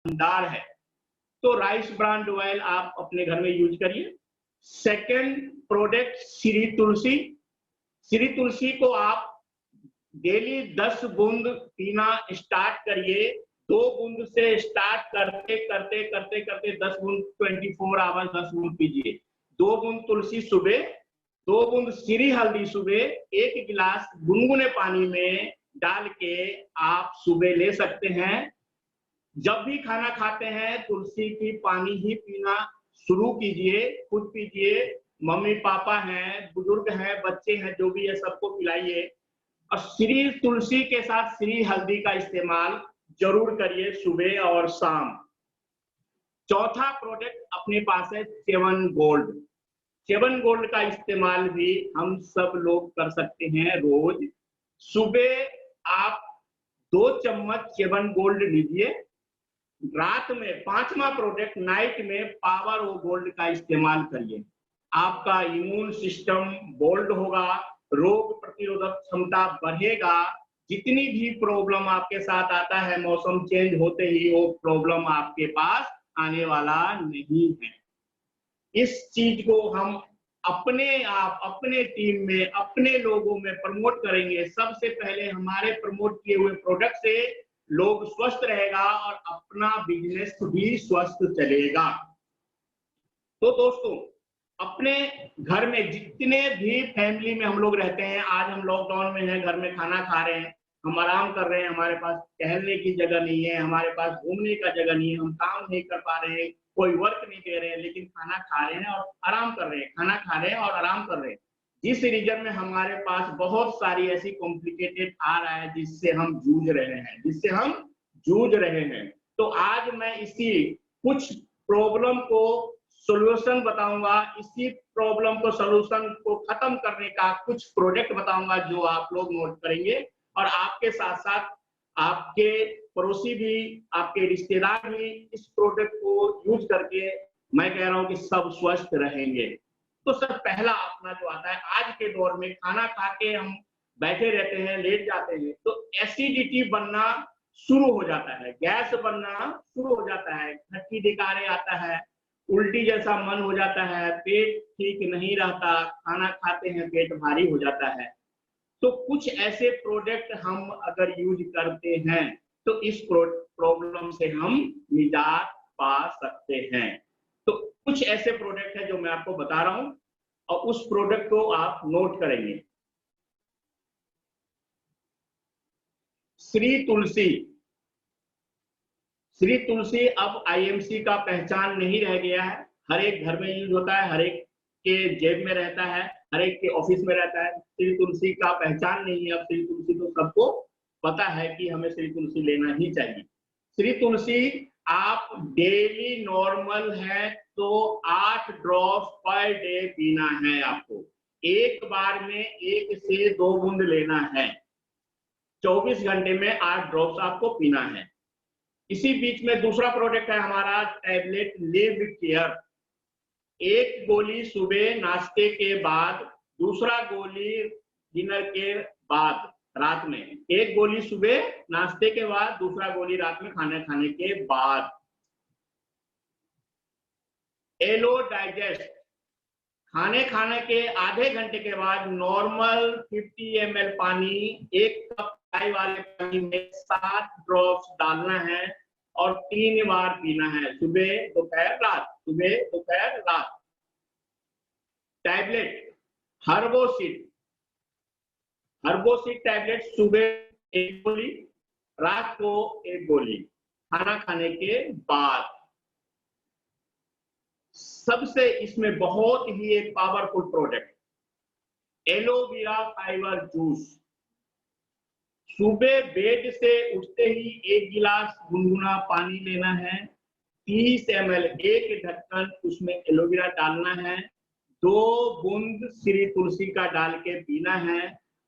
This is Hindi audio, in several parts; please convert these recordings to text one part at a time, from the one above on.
शानदार है। तो राइस ब्रांड ऑयल आप अपने घर में यूज करिए। सेकंड प्रोडक्ट श्री तुलसी। श्री तुलसी को आप डेली 10 बूंद पीना स्टार्ट करिए। 2 बूंद से स्टार्ट करते करते करते करते 10 बूंद 24 आवर्स 10 बूंद पीजिए। 2 बूंद तुलसी सुबह, 2 बूंद श्री हल्दी सुबह, 1 गिलास गुनगुने पानी में डाल के आप सुबह ले सकते हैं। जब भी खाना खाते हैं तुलसी की पानी ही पीना शुरू कीजिए, खुद पीजिए, मम्मी पापा हैं, बुजुर्ग हैं, बच्चे हैं, जो भी है सबको पिलाइए। और श्री तुलसी के साथ श्री हल्दी का इस्तेमाल जरूर करिए सुबह और शाम। चौथा प्रोडक्ट अपने पास है च्यवन गोल्ड। च्यवन गोल्ड का इस्तेमाल भी हम सब लोग कर सकते हैं रोज। सुबह आप 2 चम्मच च्यवन गोल्ड लीजिए। रात में 5वां प्रोडक्ट नाइट में पावर ओ गोल्ड का इस्तेमाल करिए। आपका इम्यून सिस्टम बोल्ड होगा, रोग प्रतिरोधक क्षमता बढ़ेगा। जितनी भी प्रॉब्लम आपके साथ आता है मौसम चेंज होते ही, वो प्रॉब्लम आपके पास आने वाला नहीं है। इस चीज को हम अपने आप, अपने टीम में, अपने लोगों में प्रमोट करेंगे। सबसे पहले हमारे प्रमोट किए हुए प्रोडक्ट से लोग स्वस्थ रहेगा और अपना बिजनेस भी स्वस्थ चलेगा। तो दोस्तों, अपने घर में जितने भी फैमिली में हम लोग रहते हैं, आज हम लॉकडाउन में हैं, घर में खाना खा रहे हैं, हम आराम कर रहे हैं, हमारे पास टहलने की जगह नहीं है, हमारे पास घूमने का जगह नहीं है, हम काम नहीं कर पा रहे हैं, कोई वर्क नहीं दे रहे हैं, लेकिन खाना खा रहे हैं और आराम कर रहे हैं, खाना खा रहे हैं और आराम कर रहे हैं। जिस रीजन में हमारे पास बहुत सारी ऐसी कॉम्प्लिकेटेड आ रहा है जिससे हम जूझ रहे हैं। तो आज मैं इसी कुछ प्रॉब्लम को सॉल्यूशन बताऊंगा, इसी प्रॉब्लम को सॉल्यूशन को खत्म करने का कुछ प्रोडक्ट बताऊंगा जो आप लोग नोट करेंगे और आपके साथ साथ आपके पड़ोसी भी, आपके रिश्तेदार भी इस प्रोडक्ट को यूज करके मैं कह रहा हूं कि सब स्वस्थ रहेंगे। तो सर, पहला अपना जो आता है, आज के दौर में खाना खा के हम बैठे रहते हैं, लेट जाते हैं, तो एसिडिटी बनना शुरू हो जाता है, गैस बनना शुरू हो जाता है, खट्टी डिकारे आता है, उल्टी जैसा मन हो जाता है, पेट ठीक नहीं रहता, खाना खाते हैं पेट भारी हो जाता है। तो कुछ ऐसे प्रोडक्ट हम अगर यूज करते हैं तो इस प्रॉब्लम से हम निजात पा सकते हैं। तो कुछ ऐसे प्रोडक्ट है जो मैं आपको बता रहा हूं और उस प्रोडक्ट को आप नोट करेंगे। श्री तुलसी। श्री तुलसी अब आईएमसी का पहचान नहीं रह गया है, हर एक घर में यूज होता है, हर एक के जेब में रहता है, हर एक के ऑफिस में रहता है। श्री तुलसी का पहचान नहीं है अब। श्री तुलसी तो सबको पता है कि हमें श्री तुलसी लेना ही चाहिए। श्री तुलसी आप डेली नॉर्मल है तो 8 ड्रॉप्स पर डे पीना है आपको। एक बार में 1 से 2 बूंद लेना है। 24 घंटे में 8 ड्रॉप्स आपको पीना है। इसी बीच में दूसरा प्रोडक्ट है हमारा टैबलेट लिव केयर। 1 गोली सुबह नाश्ते के बाद, दूसरा गोली डिनर के बाद रात में। 1 गोली सुबह नाश्ते के बाद, दूसरा गोली रात में खाना खाने के बाद। एलो डाइजेस्ट, खाने खाने के आधे घंटे के बाद नॉर्मल 50 ml पानी 1 कप चाय वाले पानी में 7 ड्रॉप्स डालना है और 3 बार पीना है, सुबह दोपहर रात, सुबह दोपहर रात। टैबलेट हर्बोसिड, हर्बोसिड टैबलेट सुबह 1 गोली, रात को 1 गोली, खाना खाने के बाद। सबसे इसमें बहुत ही एक powerful product aloe vera fibre juice. सुबह बेड से उठते ही 1 गिलास गुनगुना पानी लेना है, 30 ml 1 ढक्कन उसमें एलोवेरा डालना है, 2 बूंद श्री तुलसी का डाल के पीना है।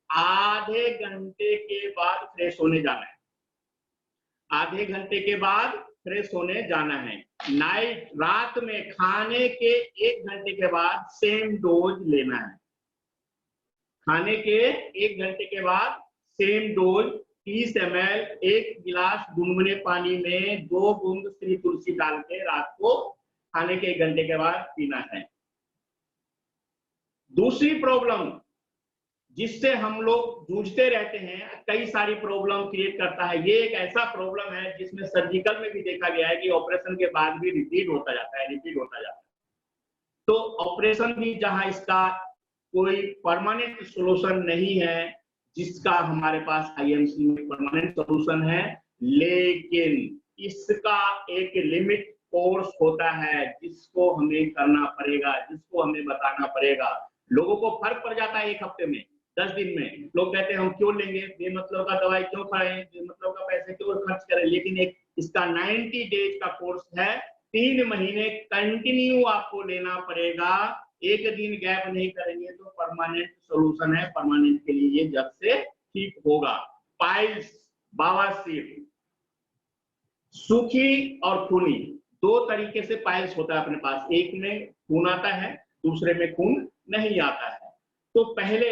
आधे घंटे के बाद फ्रेश होने जाना है, आधे घंटे के बाद फ्रेश होने जाना है। नाइट, रात में खाने के 1 घंटे के बाद सेम डोज लेना है। खाने के 1 घंटे के बाद सेम डोज 30 ml 1 गिलास गुनगुने पानी में 2 बूंद श्री तुलसी डाल के रात को खाने के 1 घंटे के बाद पीना है। दूसरी प्रॉब्लम जिससे हम लोग जूझते रहते हैं, कई सारी प्रॉब्लम क्रिएट करता है, ये एक ऐसा प्रॉब्लम है जिसमें सर्जिकल में भी देखा गया है कि ऑपरेशन के बाद भी रिपीट होता जाता है। तो ऑपरेशन भी जहां इसका कोई परमानेंट सॉल्यूशन नहीं है, जिसका हमारे पास आईएमसी में परमानेंट सॉल्यूशन है, लेकिन इसका एक लिमिट कोर्स होता है जिसको हमें करना पड़ेगा, जिसको हमें बताना पड़ेगा। लोगों को फर्क पड़ जाता है 1 हफ्ते में, 10 दिन में। लोग कहते हैं हम क्यों लेंगे, बेमतलब का दवाई क्यों खाएं, बेमतलब का पैसे क्यों खर्च करें। लेकिन एक इसका 90 डेज का कोर्स है, 3 महीने कंटिन्यू आपको लेना पड़ेगा। 1 दिन गैप नहीं करेंगे तो परमानेंट सॉल्यूशन है, परमानेंट के लिए ये जब से ठीक होगा। पाइल्स, बवासीर, सूखी और खूनी, 2 तरीके से पाइल्स होता है अपने पास। एक में खून आता है, दूसरे में खून नहीं आता है। तो पहले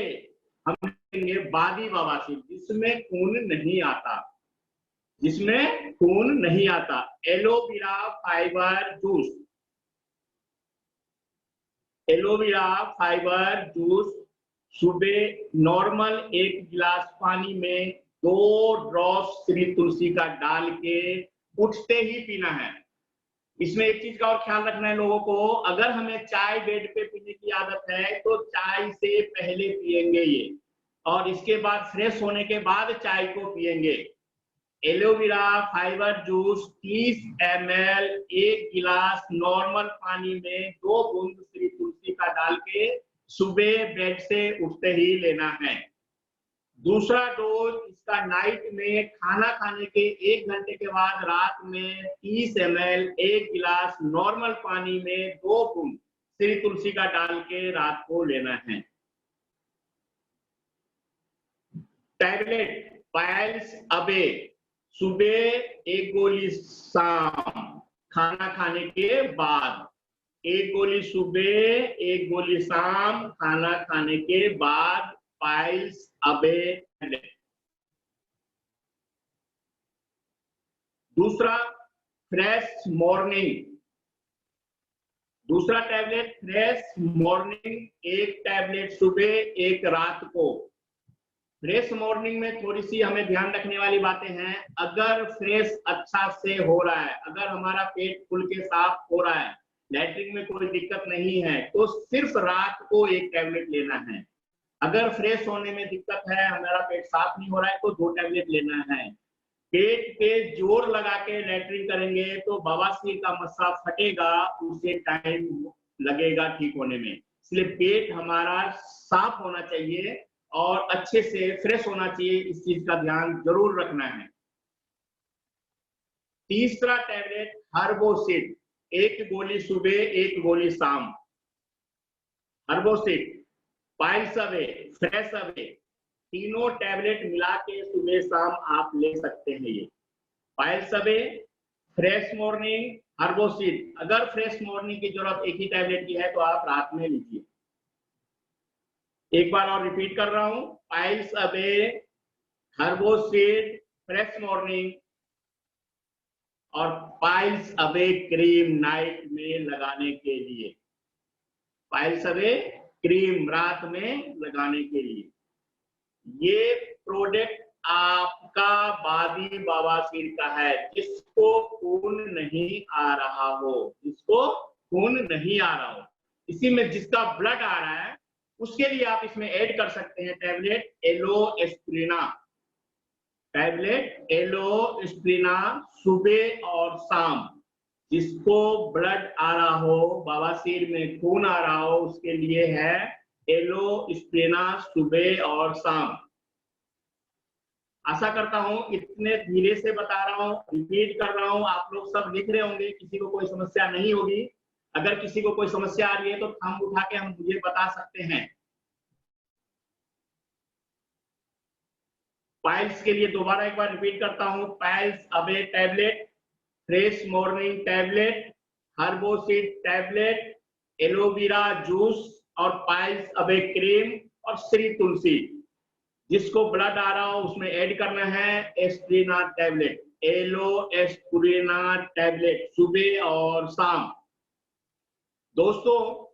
हम लेंगे बादी बवासीर, जिसमें खून नहीं आता, जिसमें खून नहीं आता। Aloe vera fibre juice, aloe vera fibre juice सुबह नॉर्मल 1 गिलास पानी में 2 ड्रॉप्स श्री तुलसी का डाल के उठते ही पीना है। इसमें एक चीज का और ख्याल रखना है लोगों को, अगर हमें चाय बेड पे पीने की आदत है तो चाय से पहले पिएंगे ये, और इसके बाद फ्रेश होने के बाद चाय को पिएंगे। एलोवेरा फाइबर जूस 30 ml 1 गिलास नॉर्मल पानी में 2 बूंद श्री तुलसी का डाल के सुबह बेड से उठते ही लेना है। दूसरा डोज इसका नाइट में खाना खाने के 1 घंटे के बाद रात में 30 ml 1 गिलास नॉर्मल पानी में 2 बूंद श्री तुलसी का डाल के रात को लेना है। टैबलेट पाइल्स अबे, सुबह 1 गोली, शाम खाना खाने के बाद 1 गोली सुबह, 1 गोली शाम खाना खाने के बाद पाइल्स अबे। दूसरा फ्रेश मॉर्निंग, दूसरा टैबलेट फ्रेश मॉर्निंग, 1 टैबलेट सुबह 1 रात को। फ्रेश मॉर्निंग में थोड़ी सी हमें ध्यान रखने वाली बातें हैं। अगर फ्रेश अच्छा से हो रहा है, अगर हमारा पेट खुल के साफ हो रहा है, लैट्रिन में कोई दिक्कत नहीं है, तो सिर्फ रात को 1 टैबलेट लेना है। अगर फ्रेश होने में दिक्कत है, हमारा पेट साफ नहीं हो रहा है, तो 2 टैबलेट लेना है। पेट पे जोर लगा के लैट्रिन करेंगे तो बवासीर का मस्सा फटेगा, उसे टाइम लगेगा ठीक होने में। इसलिए पेट हमारा साफ होना चाहिए और अच्छे से फ्रेश होना चाहिए, इस चीज का ध्यान जरूर रखना है। तीसरा टैबलेट हर्बोसिड, 1 गोली सुबह 1 गोली शाम। हर्बोसिड, पाइल्स अवे, फ्रेश अवे, तीनों टैबलेट मिला के सुबह शाम आप ले सकते हैं। ये पाइल्स अवे, फ्रेश मॉर्निंग, हर्बोसिड। अगर फ्रेश मॉर्निंग की जरूरत 1 ही टैबलेट की है तो आप रात में लीजिए। एक बार और रिपीट कर रहा हूं, पाइल्स अवे, हर्बोसिड, फ्रेश मॉर्निंग और पाइल्स अवे क्रीम नाइट में लगाने के लिए। पाइल्स अवे क्रीम रात में लगाने के लिए। ये प्रोडक्ट आपका बादी बवासीर का है, जिसको खून नहीं आ रहा हो, जिसको खून नहीं आ रहा हो, इसी में जिसका ब्लड आ रहा है, उसके लिए आप इसमें ऐड कर सकते हैं टैबलेट एलोस्प्रिना। टैबलेट एलोस्प्रिना सुबह और शाम। जिसको ब्लड आ रहा हो, बवासीर में खून आ रहा हो, उसके लिए है एलोस्प्रिना सुबह और शाम। आशा करता हूं इतने धीरे से बता रहा हूं, रिपीट कर रहा हूं, आप लोग सब लिख रहे होंगे, किसी को कोई समस्या नहीं होगी। अगर किसी को कोई समस्या आ रही है तो थंब उठा के हम मुझे बता सकते हैं। पाइल्स के लिए दोबारा एक बार रिपीट करता हूं, piles away tablet, fresh morning tablet, Herbocid tablet, aloe vera juice और पाइल्स अवे क्रीम और श्री तुलसी। जिसको ब्लड आ रहा हो उसमें ऐड करना है एस्प्रिना टैबलेट, एलो एस्प्रिना टैबलेट, सुबह और शाम। दोस्तों,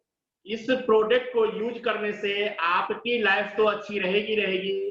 इस प्रोडक्ट को यूज करने से आपकी लाइफ तो अच्छी रहेगी,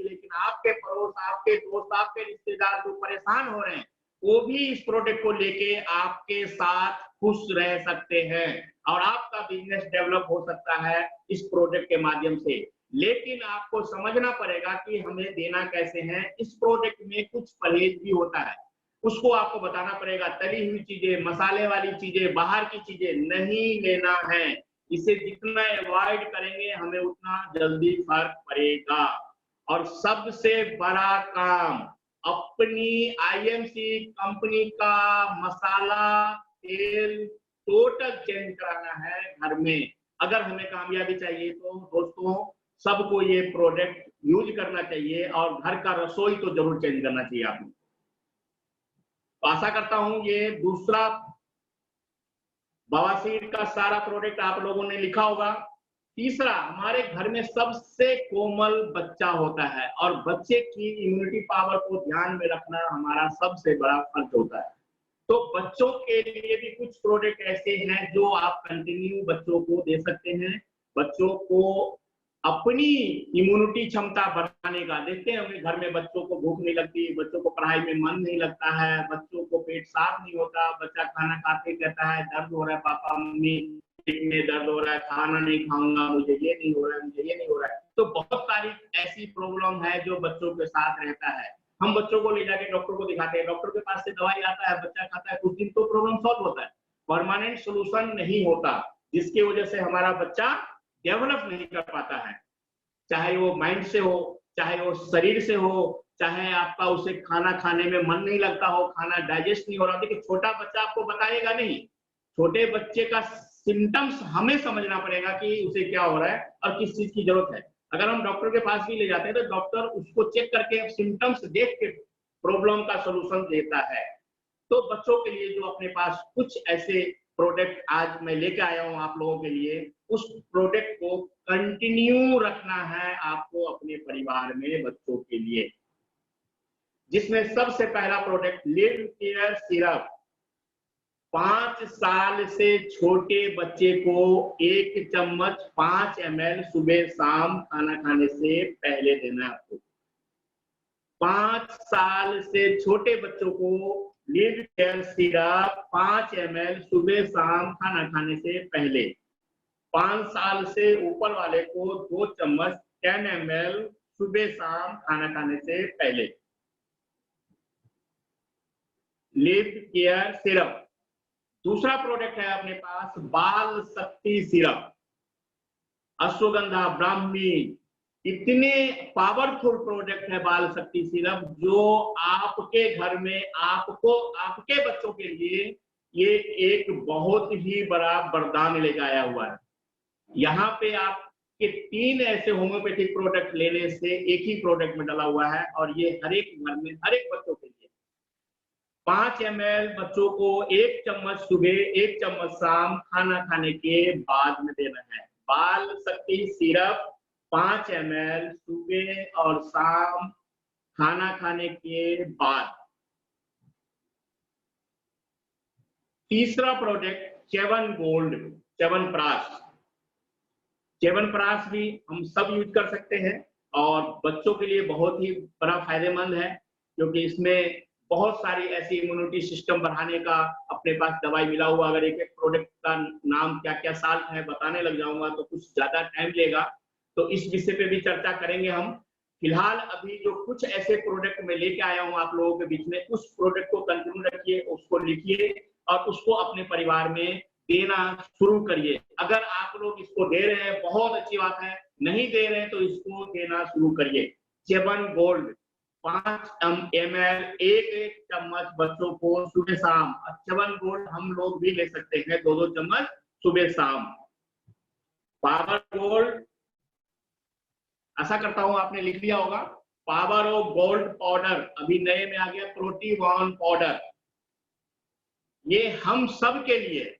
लेकिन आपके पड़ोस, आपके दोस्त, आपके रिश्तेदार जो परेशान हो रहे हैं, वो भी इस प्रोडक्ट को लेके आपके साथ खुश रह सकते हैं और आपका बिजनेस डेवलप हो सकता है इस प्रोडक्ट के माध्यम से। लेकिन आपको समझना पड़ेगा कि हमें देना कैसे है। इस प्रोडक्ट में कुछ परहेज भी होता है, उसको आपको बताना पड़ेगा। तली हुई चीजें, मसाले वाली चीजें, बाहर की चीजें नहीं लेना है। इसे जितना अवॉइड करेंगे हमें उतना जल्दी फर्क पड़ेगा। और सबसे बड़ा काम, अपनी आईएमसी कंपनी का मसाला तेल टोटल चेंज कराना है घर में। अगर हमें कामयाबी चाहिए तो दोस्तों सबको ये प्रोडक्ट यूज करना चाहिए और घर का रसोई तो जरूर चेंज करना चाहिए आपको। तो आशा करता हूं ये दूसरा बवासीर का सारा प्रोडक्ट आप लोगों ने लिखा होगा। तीसरा, हमारे घर में सबसे कोमल बच्चा होता है और बच्चे की इम्यूनिटी पावर को ध्यान में रखना हमारा सबसे बड़ा फर्ज होता है। तो बच्चों के लिए भी कुछ प्रोडक्ट ऐसे हैं जो आप कंटिन्यू बच्चों को दे सकते हैं। बच्चों को अपनी इम्यूनिटी क्षमता बढ़ाने का। देखते हैं अपने घर में बच्चों को भूख नहीं लगती, बच्चों को पढ़ाई में मन नहीं लगता है, बच्चों को पेट साफ नहीं होता, बच्चा खाना खाते कहता है दर्द हो रहा है, पापा मम्मी पेट में दर्द हो रहा है, खाना नहीं खाऊंगा, मुझे ये नहीं हो रहा है, मुझे ये नहीं हो रहा है। तो बहुत सारी ऐसी प्रॉब्लम है जो बच्चों के साथ रहता है। हम बच्चों को ले जाके डॉक्टर को दिखाते हैं, डॉक्टर के पास से दवाई आता है, बच्चा खाता है, कुछ दिन तो प्रॉब्लम सॉल्व होता है, परमानेंट सोल्यूशन नहीं होता, जिसकी वजह से हमारा बच्चा डेवलप नहीं कर पाता है। चाहे वो माइंड से हो, चाहे वो शरीर से हो, चाहे आपका उसे खाना खाने में मन नहीं लगता हो, खाना डाइजेस्ट नहीं हो रहा। देखिए छोटा बच्चा आपको बताएगा नहीं, छोटे बच्चे का सिम्टम्स हमें समझना पड़ेगा कि उसे क्या हो रहा है और किस चीज की जरूरत है। अगर हम डॉक्टर के पास भी ले जाते हैं तो डॉक्टर उसको चेक करके सिम्टम्स देख के प्रॉब्लम का सोल्यूशन देता है। तो बच्चों के लिए जो अपने पास कुछ ऐसे प्रोडक्ट आज मैं लेके आया हूं आप लोगों के लिए, उस प्रोडक्ट को कंटिन्यू रखना है आपको अपने परिवार में बच्चों के लिए। जिसमें सबसे पहला प्रोडक्ट लिव केयर सिरप। 5 साल से छोटे बच्चे को 1 चम्मच 5 ml सुबह शाम खाना खाने से पहले देना है आपको। 5 साल से छोटे बच्चों को लिव केयर सिरप 5 ml सुबह शाम खाना खाने से पहले। 5 साल से ऊपर वाले को 2 चम्मच 10 ml सुबह शाम खाना खाने से पहले। Live care syrup. दूसरा प्रोडक्ट है अपने पास बाल शक्ति सिरप। अश्वगंधा, ब्राह्मी, इतने पावरफुल प्रोडक्ट है बाल शक्ति सिरप जो आपके घर में आपको, आपके बच्चों के लिए ये एक बहुत ही बड़ा वरदान लेकर आया हुआ है। यहाँ पे आपके 3 ऐसे होम्योपैथिक प्रोडक्ट लेने से एक ही प्रोडक्ट में डला हुआ है और ये हर एक घर में हर एक बच्चों के लिए 5 ml बच्चों को 1 चम्मच सुबह 1 चम्मच शाम खाना खाने के बाद में देना है। बाल शक्ति सिरप 5 ml सुबह और शाम खाना खाने के बाद। तीसरा प्रोडक्ट च्यवनप्राश। च्यवनप्राश भी हम सब यूज कर सकते हैं और बच्चों के लिए बहुत ही बड़ा फायदेमंद है, क्योंकि इसमें बहुत सारी ऐसी इम्यूनिटी सिस्टम बढ़ाने का अपने पास दवाई मिला हुआ। अगर एक एक प्रोडक्ट का नाम क्या क्या साल है बताने लग जाऊंगा तो कुछ ज्यादा टाइम लेगा, तो इस विषय पे भी चर्चा करेंगे हम। फिलहाल अभी जो कुछ ऐसे प्रोडक्ट मैं लेके आया हूँ आप लोगों के बीच में, उस प्रोडक्ट को कंटिन्यू रखिए, उसको लिखिए और उसको अपने परिवार में देना शुरू करिए। अगर आप लोग इसको दे रहे हैं बहुत अच्छी बात है, नहीं दे रहे हैं तो इसको देना शुरू करिए। च्यवन गोल्ड 5 ml 1 चम्मच बच्चों को सुबह शाम। च्यवन गोल्ड हम लोग भी ले सकते हैं 2-2 चम्मच सुबह शाम। पावर गोल्ड, आशा करता हूं आपने लिख लिया होगा। पावर ऑफ गोल्ड पाउडर अभी नए में आ गया, प्रोटीवन पाउडर। ये हम सब के लिए,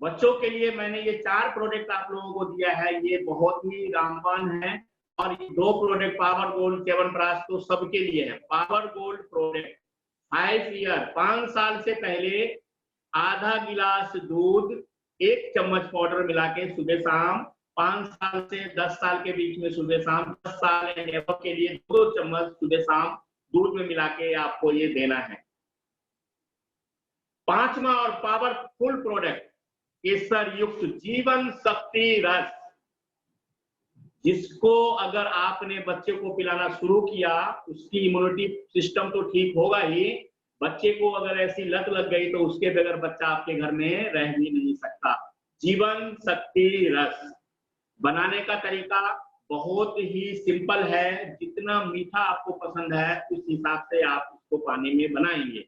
बच्चों के लिए मैंने ये 4 प्रोडक्ट आप लोगों को दिया है। ये बहुत ही रामबाण है और ये 2 प्रोडक्ट पावर गोल्ड च्यवनप्राश तो सबके लिए है। पावर गोल्ड प्रोडक्ट 5 ईयर 5 साल से पहले आधा गिलास दूध 1 चम्मच पाउडर मिला के सुबह शाम, 5 साल से 10 साल के बीच में सुबह शाम, 10 साल एंड एबव के लिए 2 चम्मच सुबह शाम दूध में मिला के आपको ये देना है। 5वां और पावरफुल प्रोडक्ट केसर युक्त जीवन शक्ति रस, जिसको अगर आपने बच्चे को पिलाना शुरू किया, उसकी इम्यूनिटी सिस्टम तो ठीक होगा ही, बच्चे को अगर ऐसी लत लग गई तो उसके बगैर बच्चा आपके घर में रह भी नहीं सकता। जीवन शक्ति रस बनाने का तरीका बहुत ही सिंपल है। जितना मीठा आपको पसंद है उस हिसाब से आप उसको पानी में बनाएंगे।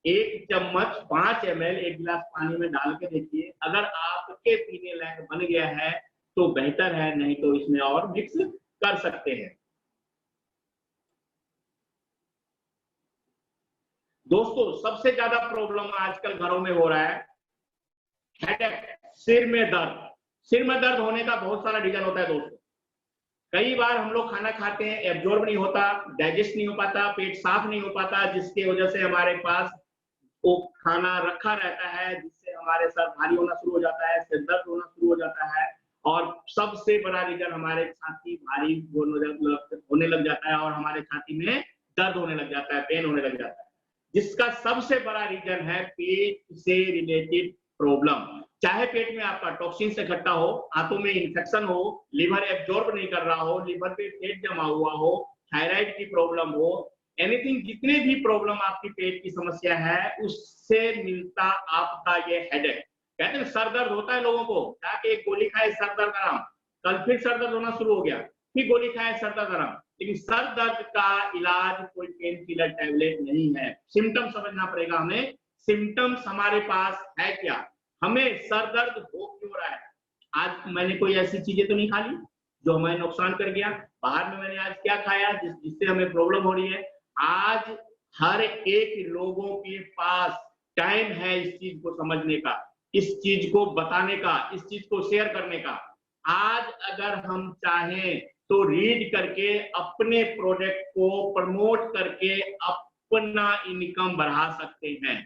1 चम्मच 5 ml 1 गिलास पानी में डाल के देखिए, अगर आपके पीने लायक बन गया है तो बेहतर है, नहीं तो इसमें और मिक्स कर सकते हैं। दोस्तों, सबसे ज्यादा प्रॉब्लम आजकल घरों में हो रहा है हेडेक, सिर में दर्द। सिर में दर्द होने का बहुत सारा रीजन होता है दोस्तों। कई बार हम लोग खाना खाते हैं, एब्जॉर्ब नहीं होता, डाइजेस्ट नहीं हो पाता, पेट साफ नहीं हो पाता, जिसकी वजह से हमारे पास वो खाना रखा रहता है, जिससे हमारे सर भारी होना शुरू हो जाता है, सिर दर्द होना शुरू हो जाता है, और सबसे बड़ा रीजन हमारे छाती भारी होने लग जाता है और हमारे छाती में दर्द होने लग जाता है, पेन होने लग जाता है, जिसका सबसे बड़ा रीजन है पेट से रिलेटेड प्रॉब्लम। चाहे पेट में आपका टॉक्सिन से इकट्ठा हो, हाथों में इन्फेक्शन हो, लिवर एब्जॉर्ब नहीं कर रहा हो, लिवर पे फेट जमा हुआ हो, थायराइड की प्रॉब्लम हो, एनीथिंग, जितने भी प्रॉब्लम आपकी पेट की समस्या है उससे मिलता आपका ये हेडेक। कहते हैं सर दर्द होता है लोगों को, जाके एक गोली खाए सर दर्द आराम, कल फिर सर दर्द होना शुरू हो गया, फिर गोली खाए सर दर्द आराम। लेकिन सर दर्द का इलाज कोई पेन किलर टैबलेट नहीं है। सिम्टम समझना पड़ेगा हमें, सिम्टम्स हमारे पास है क्या, हमें सर दर्द हो क्यों रहा है। आज मैंने कोई ऐसी चीजें तो नहीं खा ली जो हमें नुकसान कर गया, बाहर में मैंने आज क्या खाया जिससे हमें प्रॉब्लम हो रही है। आज हर एक लोगों के पास टाइम है इस चीज को समझने का, इस चीज को बताने का, इस चीज को शेयर करने का। आज अगर हम चाहें तो रीड करके अपने प्रोडक्ट को प्रमोट करके अपना इनकम बढ़ा सकते हैं,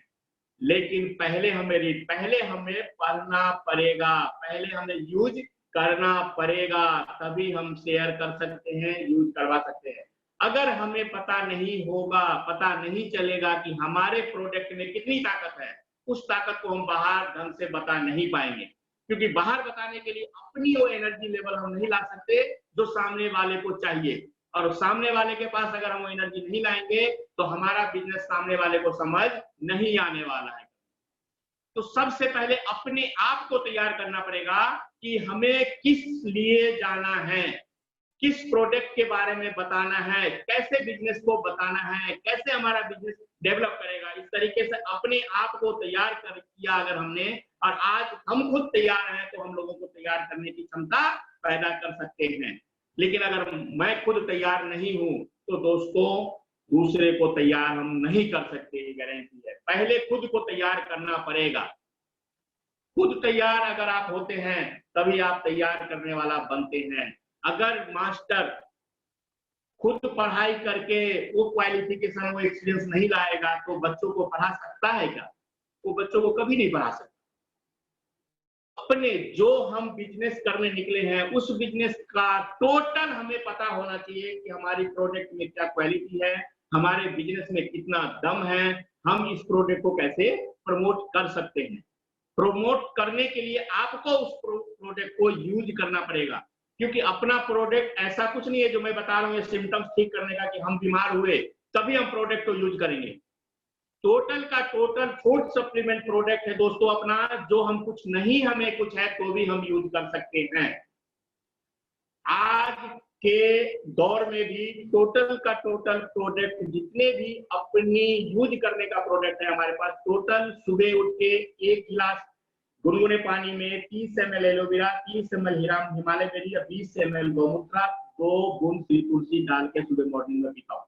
लेकिन पहले हमें पढ़ना पड़ेगा, पहले हमें यूज करना पड़ेगा, तभी हम शेयर कर सकते हैं, यूज करवा सकते हैं। अगर हमें पता नहीं होगा, पता नहीं चलेगा कि हमारे प्रोडक्ट में कितनी ताकत है, उस ताकत को हम बाहर ढंग से बता नहीं पाएंगे, क्योंकि बाहर बताने के लिए अपनी वो एनर्जी लेवल हम नहीं ला सकते जो सामने वाले को चाहिए, और सामने वाले के पास अगर हम वो एनर्जी नहीं लाएंगे तो हमारा बिजनेस सामने वाले को समझ नहीं आने वाला है। तो सबसे पहले अपने आप को तैयार करना पड़ेगा कि हमें किस लिए जाना है, किस प्रोडक्ट के बारे में बताना है, कैसे बिजनेस को बताना है, कैसे हमारा बिजनेस डेवलप करेगा। इस तरीके से अपने आप को तैयार कर किया अगर हमने, और आज हम खुद तैयार हैं, तो हम लोगों को तैयार करने की क्षमता पैदा कर सकते हैं। लेकिन अगर मैं खुद तैयार नहीं हूं तो दोस्तों दूसरे को तैयार हम नहीं कर सकते, ये गारंटी है। पहले खुद को तैयार करना पड़ेगा। खुद तैयार अगर आप होते हैं तभी आप तैयार करने वाला बनते हैं। अगर मास्टर खुद पढ़ाई करके वो क्वालिफिकेशन, वो एक्सपीरियंस नहीं लाएगा तो बच्चों को पढ़ा सकता है क्या? वो बच्चों को कभी नहीं पढ़ा सकता। अपने जो हम बिजनेस करने निकले हैं उस बिजनेस का टोटल हमें पता होना चाहिए कि हमारी प्रोडक्ट में क्या क्वालिटी है, हमारे बिजनेस में कितना दम है, हम इस प्रोडक्ट को कैसे प्रमोट कर सकते हैं। प्रमोट करने के लिए आपको उस प्रोडक्ट को यूज करना पड़ेगा, क्योंकि अपना प्रोडक्ट ऐसा कुछ नहीं है जो मैं बता रहा हूँ सिम्टम्स ठीक करने का कि हम बीमार हुए तभी हम प्रोडक्ट को यूज करेंगे। टोटल का टोटल फूड सप्लीमेंट प्रोडक्ट है दोस्तों अपना, जो हम कुछ नहीं, हमें कुछ है तो भी हम यूज कर सकते हैं। आज के दौर में भी टोटल का टोटल प्रोडक्ट जितने भी अपनी यूज करने का प्रोडक्ट है हमारे पास, टोटल सुबह उठ के 1 गिलास गुनगुने पानी में 30 ml aloe vera, 30 ml Himalaya berry, 20 ml गौमूत्र, 2 बूंद तुलसी डाल के सुबह मॉर्निंग में पीता हूं।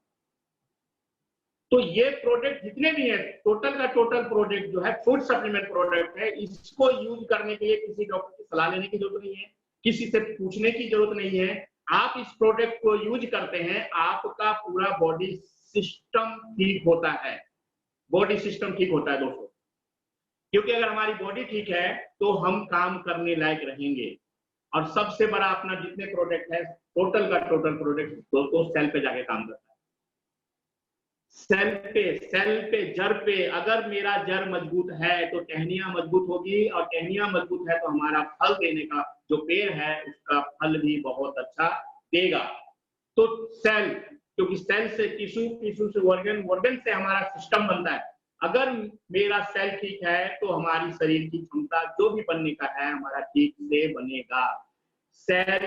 तो ये प्रोडक्ट जितने भी है, टोटल का टोटल प्रोडक्ट जो है फूड सप्लीमेंट प्रोडक्ट है, इसको यूज करने के लिए किसी डॉक्टर की सलाह लेने की जरूरत नहीं है, किसी से पूछने की जरूरत नहीं है। आप इस प्रोडक्ट को यूज करते हैं, आपका पूरा बॉडी सिस्टम ठीक होता है, बॉडी सिस्टम ठीक होता है दोस्तों। क्योंकि अगर हमारी बॉडी ठीक है तो हम काम करने लायक रहेंगे। और सबसे बड़ा अपना जितने प्रोडक्ट है, टोटल का टोटल प्रोडक्ट दोस्तों सेल पे जाके काम करता है। सेल पे, जड़ पे, अगर मेरा जड़ मजबूत है तो टहनियां मजबूत होगी, और टहनियां मजबूत है तो हमारा फल देने का जो पेड़ है उसका फल भी बहुत अच्छा देगा। तो सेल, क्योंकि सेल से टिश्यू, टिश्यू से ऑर्गन, ऑर्गन से हमारा सिस्टम बनता है। अगर मेरा सेल ठीक है तो हमारी शरीर की क्षमता जो भी बनने का है हमारा ठीक से बनेगा। सेल,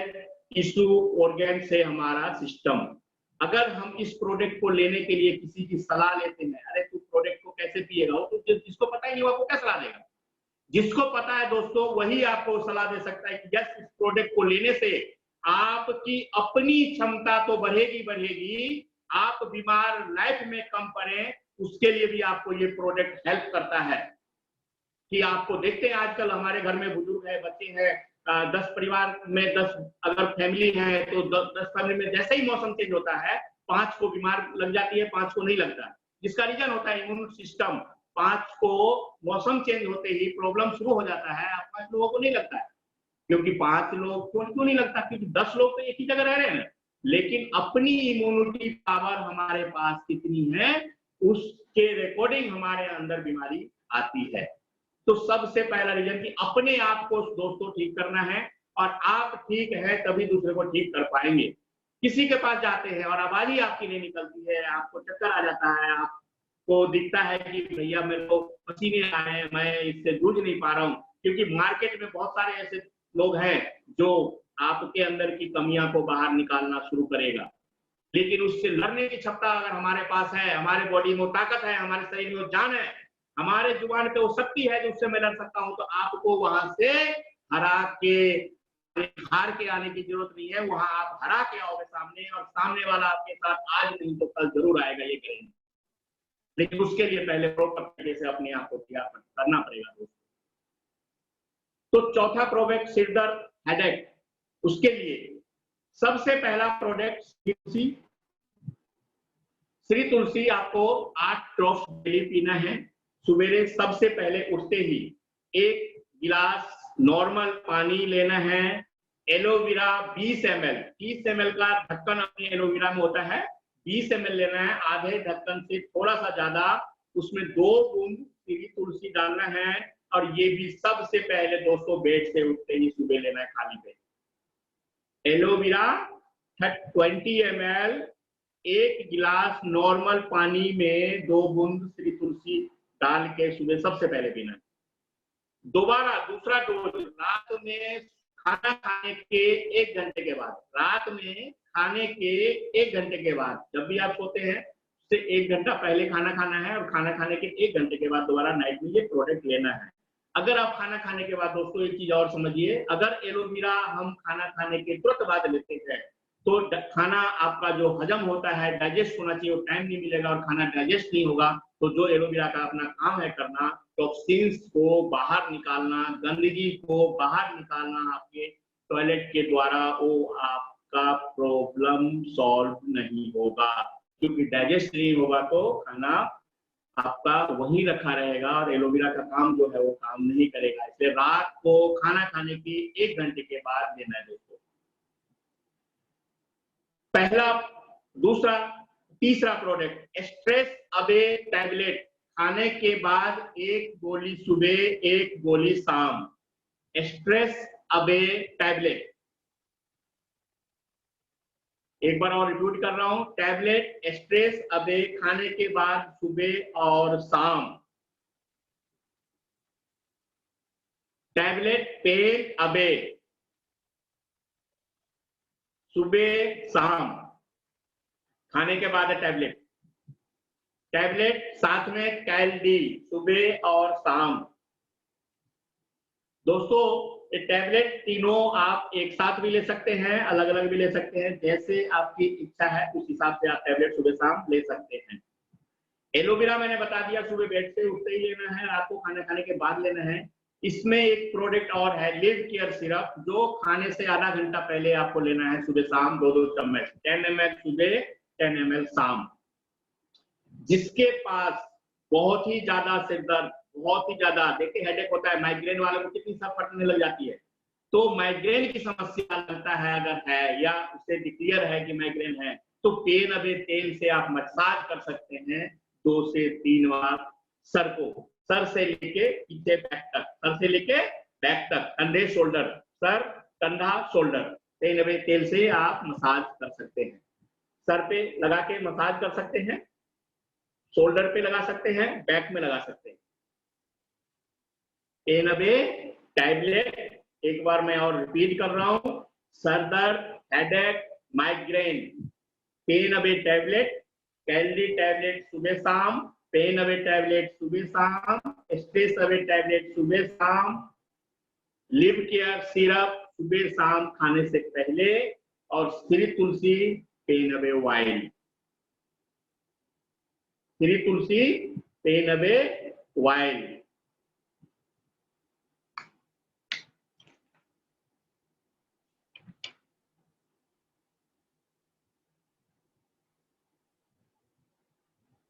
टिश्यू, ऑर्गन से हमारा सिस्टम। अगर हम इस प्रोडक्ट को लेने के लिए किसी की सलाह लेते हैं, अरे तू प्रोडक्ट को कैसे पिएगा, वो तो जिसको पता ही नहीं वो आपको क्या सलाह देगा। जिसको पता है दोस्तों वही आपको सलाह दे सकता है कि यस, इस प्रोडक्ट को लेने से आपकी अपनी क्षमता तो बढ़ेगी बढ़ेगी, आप बीमार लाइफ में कम पड़े, उसके लिए भी आपको ये प्रोडक्ट हेल्प करता है। कि आपको देखते हैं आजकल हमारे घर में बुजुर्ग है, बच्चे हैं, 10 परिवार में 10 अगर फैमिली है तो 10 फैमिली में जैसे ही मौसम चेंज होता है 5 को बीमार लग जाती है, 5 को नहीं लगता। जिसका रीजन होता है इम्यून सिस्टम। 5 को मौसम चेंज होते ही प्रॉब्लम शुरू हो जाता है, 5 लोगों को नहीं लगता है। क्योंकि 5 लोग को क्यों नहीं लगता, क्योंकि 10 लोग तो एक ही जगह रह रहे हैं। लेकिन अपनी इम्यूनिटी पावर हमारे पास कितनी है उसके रिकॉर्डिंग हमारे अंदर बीमारी आती है। तो सबसे पहला रीजन कि अपने आप को दोस्तों ठीक करना है, और आप ठीक है तभी दूसरे को ठीक कर पाएंगे। किसी के पास जाते हैं और आवाज ही आपकी नहीं निकलती है, आपको चक्कर आ जाता है, आपको दिखता है कि भैया मेरे को पसीने आ रहे हैं, मैं इससे जूझ नहीं पा रहा हूँ। क्योंकि मार्केट में बहुत सारे ऐसे लोग हैं जो आपके अंदर की कमियां को बाहर निकालना शुरू करेगा। लेकिन उससे लड़ने की क्षमता अगर हमारे पास है, हमारे बॉडी में ताकत है, हमारे शरीर में जान है, हमारे जुबान पे वो शक्ति है जिससे मैं लड़ सकता हूं, तो आपको वहां से हरा के हार के आने की जरूरत नहीं है। वहां आप हरा के आओगे सामने, और सामने वाला आपके साथ आज नहीं तो कल जरूर आएगा, ये करेंगे। लेकिन उसके लिए पहले प्रॉपर तरीके से अपने आप को तैयार करना पड़ेगा दोस्तों। तो चौथा प्रोडक्ट सिर दर्द, हेडेक, उसके लिए सबसे पहला प्रोडक्ट तुलसी। श्री तुलसी आपको 8 ड्रॉप्स डेली पीना है। सवेरे सबसे पहले उठते ही 1 गिलास नॉर्मल पानी लेना है। एलोवेरा 20 ml, 30 ml का ढक्कन अपने एलोवेरा में होता है, 20 ml लेना है। आधे ढक्कन से थोड़ा सा ज्यादा, उसमें 2 बूंद श्री तुलसी डालना है। और ये भी सबसे पहले दोस्तों बेड से उठते ही सुबह लेना है खाली पेट। एलोवेरा 20 ml, 1 गिलास नॉर्मल पानी में 2 बूंद श्री तुलसी डाल के सुबह सबसे पहले पीना है। दोबारा दूसरा डोज रात में खाना खाने के 1 घंटे के बाद, रात में खाने के 1 घंटे के बाद, जब भी आप सोते हैं उससे 1 घंटा पहले खाना खाना है, और खाना खाने के 1 घंटे के बाद दोबारा नाइट में ये प्रोडक्ट लेना है। अगर आप खाना खाने के बाद दोस्तों एक चीज और समझिए, अगर एलोवेरा हम खाना खाने के तुरंत बाद लेते हैं तो खाना आपका जो हजम होता है, डाइजेस्ट होना चाहिए, वो टाइम नहीं मिलेगा, और खाना डाइजेस्ट नहीं होगा। तो जो एलोवेरा का अपना काम है करना, टॉक्सिन्स को बाहर निकालना, गंदगी को बाहर निकालना आपके टॉयलेट के द्वारा, वो आपका प्रॉब्लम सॉल्व नहीं होगा। क्योंकि डाइजेस्ट नहीं होगा तो खाना आपका वहीं रखा रहेगा, और एलोवेरा का काम जो है वो काम नहीं करेगा। इसलिए रात को खाना खाने के 1 घंटे के बाद लेना है दोस्तों, पहला। दूसरा, तीसरा प्रोडक्ट स्ट्रेस अवे टैबलेट। खाने के बाद 1 गोली सुबह, 1 गोली शाम। स्ट्रेस अवे टैबलेट, एक बार और रिपीट कर रहा हूं, टैबलेट स्ट्रेस अवे, खाने के बाद सुबह और शाम। टैबलेट पेन अवे, सुबह शाम, खाने के बाद है टैबलेट। टैबलेट साथ में कैलडी, सुबह और शाम। दोस्तों ये टैबलेट तीनों आप एक साथ भी ले सकते हैं, अलग अलग भी ले सकते हैं, जैसे आपकी इच्छा है उस हिसाब से आप टैबलेट सुबह शाम ले सकते हैं। एलोवेरा मैंने बता दिया सुबह बेड से उठते ही लेना है, रात को खाना खाने के बाद लेना है। इसमें एक प्रोडक्ट और है लिव केयर सिरप, जो खाने से आधा घंटा पहले आपको लेना है, सुबह शाम 2-2 चम्मच, 10 ml सुबह 10 ml शाम। जिसके पास बहुत ही ज्यादा सिर दर्द, बहुत ही ज्यादा, देखिए हेडेक होता है, माइग्रेन वालों को कितनी सर फटने लग जाती है, तो माइग्रेन की समस्या लगता है अगर है या उससे डिक्लेयर है कि माइग्रेन है, तो पेन अबे तेल से आप मसाज कर सकते हैं 2 से 3 बार सर को, सर से लेके पीछे बैक तक, सर से लेके बैक तक, कंधे शोल्डर, सर कंधा शोल्डर, पेन अबे तेल से आप मसाज कर सकते हैं। सर पे लगा के मसाज कर सकते हैं, शोल्डर पे लगा सकते हैं, बैक में लगा सकते हैं। पेन अबे टैबलेट, एक बार मैं और रिपीट कर रहा हूं, सर दर्द, हेडेक, माइग्रेन, पेन अबे टैबलेट, कैलोरी टैबलेट सुबह शाम, पेन अवे टैबलेट सुबह शाम, स्ट्रेस अवे टैबलेट सुबह शाम, लिव केयर सिरप सुबह शाम खाने से पहले, और श्री तुलसी पेन अवे ऑयल, श्री तुलसी पेन अवे ऑयल।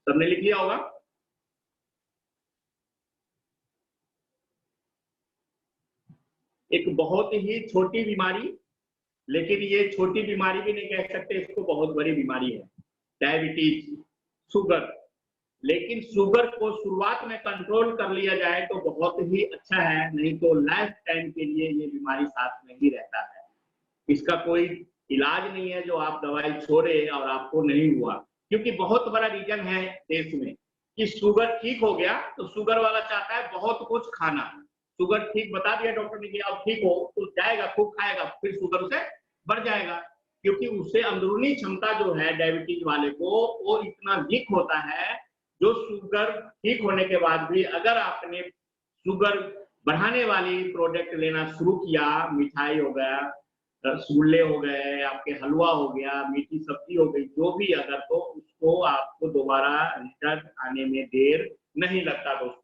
सबने लिख लिया होगा? एक बहुत ही छोटी बीमारी, लेकिन ये छोटी बीमारी भी नहीं कह सकते, इसको बहुत बड़ी बीमारी है, डायबिटीज, शुगर। लेकिन शुगर को शुरुआत में कंट्रोल कर लिया जाए तो बहुत ही अच्छा है, नहीं तो लाइफ टाइम के लिए ये बीमारी साथ में ही रहता है। इसका कोई इलाज नहीं है जो आप दवाई छोड़े और आपको नहीं हुआ, क्योंकि बहुत बड़ा रीजन है देश में कि शुगर ठीक हो गया तो शुगर वाला चाहता है बहुत कुछ खाना, शुगर ठीक बता दिया डॉक्टर ने कि आप ठीक हो, तो जाएगा खूब खाएगा, फिर शुगर उसे बढ़ जाएगा, क्योंकि उससे अंदरूनी क्षमता जो है डायबिटीज वाले को वो इतना वीक होता है, जो शुगर ठीक होने के बाद भी अगर आपने शुगर बढ़ाने वाली प्रोडक्ट लेना शुरू किया, मिठाई हो गया, रसगुल्ले हो गए, आपके हलवा हो गया, मीठी सब्जी हो गई, जो भी, अगर तो उसको आपको दोबारा रिटर्न आने में देर नहीं लगता दोस्तों।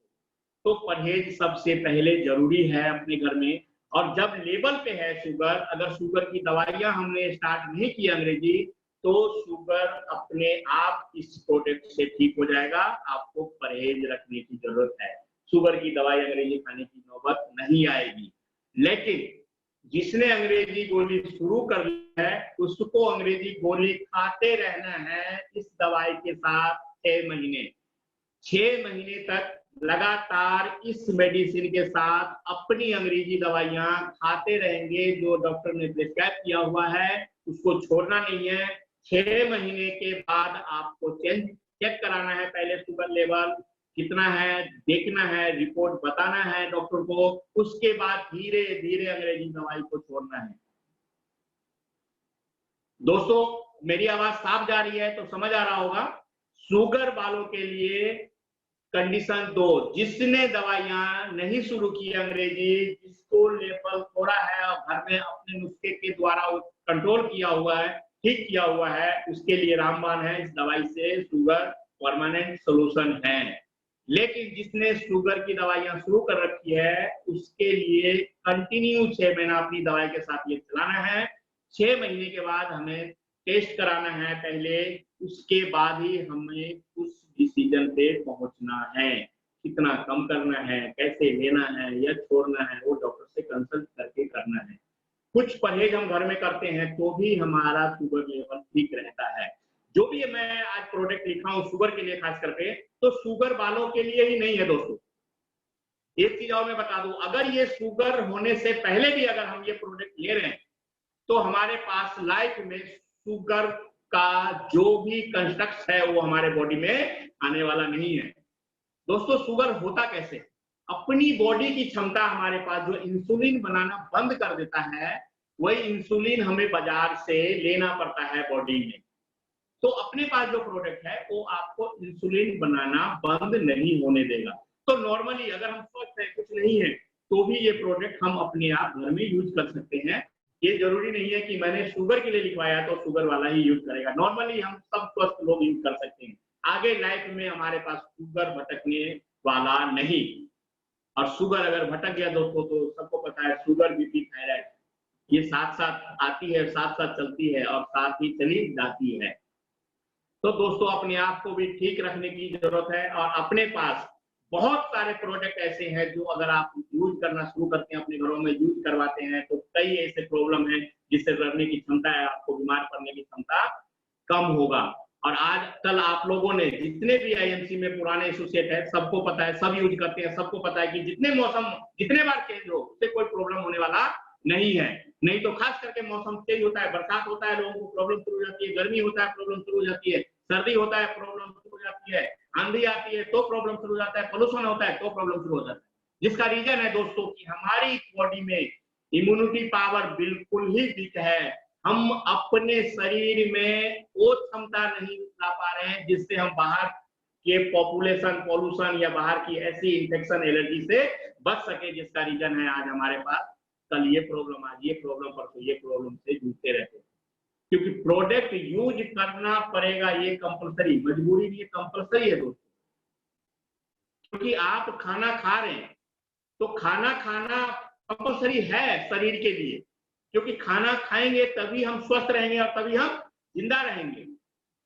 तो परहेज सबसे पहले जरूरी है अपने घर में। और जब लेवल पे है शुगर, अगर शुगर की दवाइयां हमने स्टार्ट नहीं की अंग्रेजी, तो शुगर अपने आप इस प्रोडक्ट से ठीक हो जाएगा, आपको परहेज रखने की जरूरत है, शुगर की दवाई अंग्रेजी खाने की नौबत नहीं आएगी। लेकिन जिसने अंग्रेजी गोली शुरू कर ली है, उसको अंग्रेजी गोली खाते रहना है इस दवाई के साथ 6 महीने, 6 महीने तक लगातार इस मेडिसिन के साथ अपनी अंग्रेजी दवाइयां खाते रहेंगे, जो डॉक्टर ने प्रिस्क्राइब किया हुआ है उसको छोड़ना नहीं है। 6 महीने के बाद आपको चेक कराना है, पहले शुगर लेवल कितना है देखना है, रिपोर्ट बताना है डॉक्टर को, उसके बाद धीरे धीरे अंग्रेजी दवाई को छोड़ना है। दोस्तों मेरी आवाज साफ जा रही है तो समझ आ रहा होगा। शुगर वालों के लिए कंडीशन 2, जिसने दवाइयां नहीं शुरू की अंग्रेजी, जिसको लेवल थोड़ा है और घर में अपने नुस्खे के द्वारा कंट्रोल किया हुआ है, ठीक किया हुआ है, उसके लिए रामबाण है, इस दवाई से शुगर परमानेंट सोल्यूशन है। लेकिन जिसने शुगर की दवाइयां शुरू कर रखी है, उसके लिए कंटिन्यू 6 महीना अपनी दवाई के साथ ये चलाना है। 6 महीने के बाद हमें टेस्ट कराना है पहले, उसके बाद ही हमें उस डिसीजन पे पहुंचना है, कितना कम करना है, कैसे लेना है या छोड़ना है, वो डॉक्टर से कंसल्ट करके करना है। कुछ परहेज हम घर में करते हैं तो भी हमारा शुगर लेवल ठीक रहता है। जो भी मैं आज प्रोडक्ट लिखा हूं शुगर के लिए खास करके, तो शुगर वालों के लिए ही नहीं है दोस्तों। एक चीज और मैं बता दूं, अगर ये शुगर होने से पहले भी अगर हम ये प्रोडक्ट ले रहे हैं, तो हमारे पास लाइफ में शुगर का जो भी कंस्ट्रक्ट है वो हमारे बॉडी में आने वाला नहीं है। दोस्तों शुगर होता कैसे? अपनी बॉडी की क्षमता हमारे पास जो इंसुलिन बनाना बंद कर देता है, वही इंसुलिन हमें बाजार से लेना पड़ता है बॉडी में। तो अपने पास जो प्रोडक्ट है वो आपको इंसुलिन बनाना बंद नहीं होने देगा। तो नॉर्मली अगर हम स्वस्थ है, कुछ नहीं है, तो भी ये प्रोडक्ट हम अपने आप घर में यूज कर सकते हैं। ये जरूरी नहीं है कि मैंने शुगर के लिए लिखवाया तो शुगर वाला ही यूज करेगा, नॉर्मली हम सब स्वस्थ लोग यूज कर सकते हैं। आगे लाइफ में हमारे पास शुगर भटकने वाला नहीं। और शुगर अगर भटक गया दोस्तों, तो सबको पता है शुगर, बीपी, थायराइड ये साथ साथ आती है, साथ साथ चलती है और साथ ही चली जाती है। तो दोस्तों अपने आप को भी ठीक रखने की जरूरत है और अपने पास बहुत सारे प्रोडक्ट ऐसे हैं जो अगर आप यूज करना शुरू करते हैं, अपने घरों में यूज करवाते हैं, तो कई ऐसे प्रॉब्लम है जिससे लड़ने की क्षमता है, आपको बीमार पड़ने की क्षमता कम होगा। और आज कल आप लोगों ने जितने भी आईएमसी में पुराने एसोसिएट है, सबको पता है, सब यूज करते हैं, सबको पता है कि जितने मौसम जितने बार चेंज हो उससे कोई प्रॉब्लम होने वाला नहीं है। नहीं तो खास करके मौसम चेंज होता है, बरसात होता है, लोगों को प्रॉब्लम शुरू हो जाती है, गर्मी होता है प्रॉब्लम शुरू हो जाती है, सर्दी होता है प्रॉब्लम शुरू हो जाती है, आंधी आती है तो प्रॉब्लम शुरू हो जाता है, पोल्यूशन होता है तो प्रॉब्लम शुरू हो जाता है। जिसका रीजन है दोस्तों कि हमारी बॉडी में इम्यूनिटी पावर बिल्कुल ही वीक है। हम अपने शरीर में वो क्षमता नहीं ला पा रहे हैं जिससे हम बाहर के पॉपुलेशन, पॉल्यूशन या बाहर की ऐसी इंफेक्शन, एलर्जी से बच सके, जिसका रीजन है आज हमारे पास कल ये प्रॉब्लम, आज ये प्रॉब्लम, परसों ये प्रॉब्लम से जूझते रहते हैं। क्योंकि प्रोडक्ट यूज करना पड़ेगा, ये कंपलसरी, मजबूरी नहीं है, कंपलसरी है दोस्तों। क्योंकि आप खाना खा रहे हैं तो खाना खाना कंपलसरी है शरीर के लिए, क्योंकि खाना खाएंगे तभी हम स्वस्थ रहेंगे और तभी हम जिंदा रहेंगे।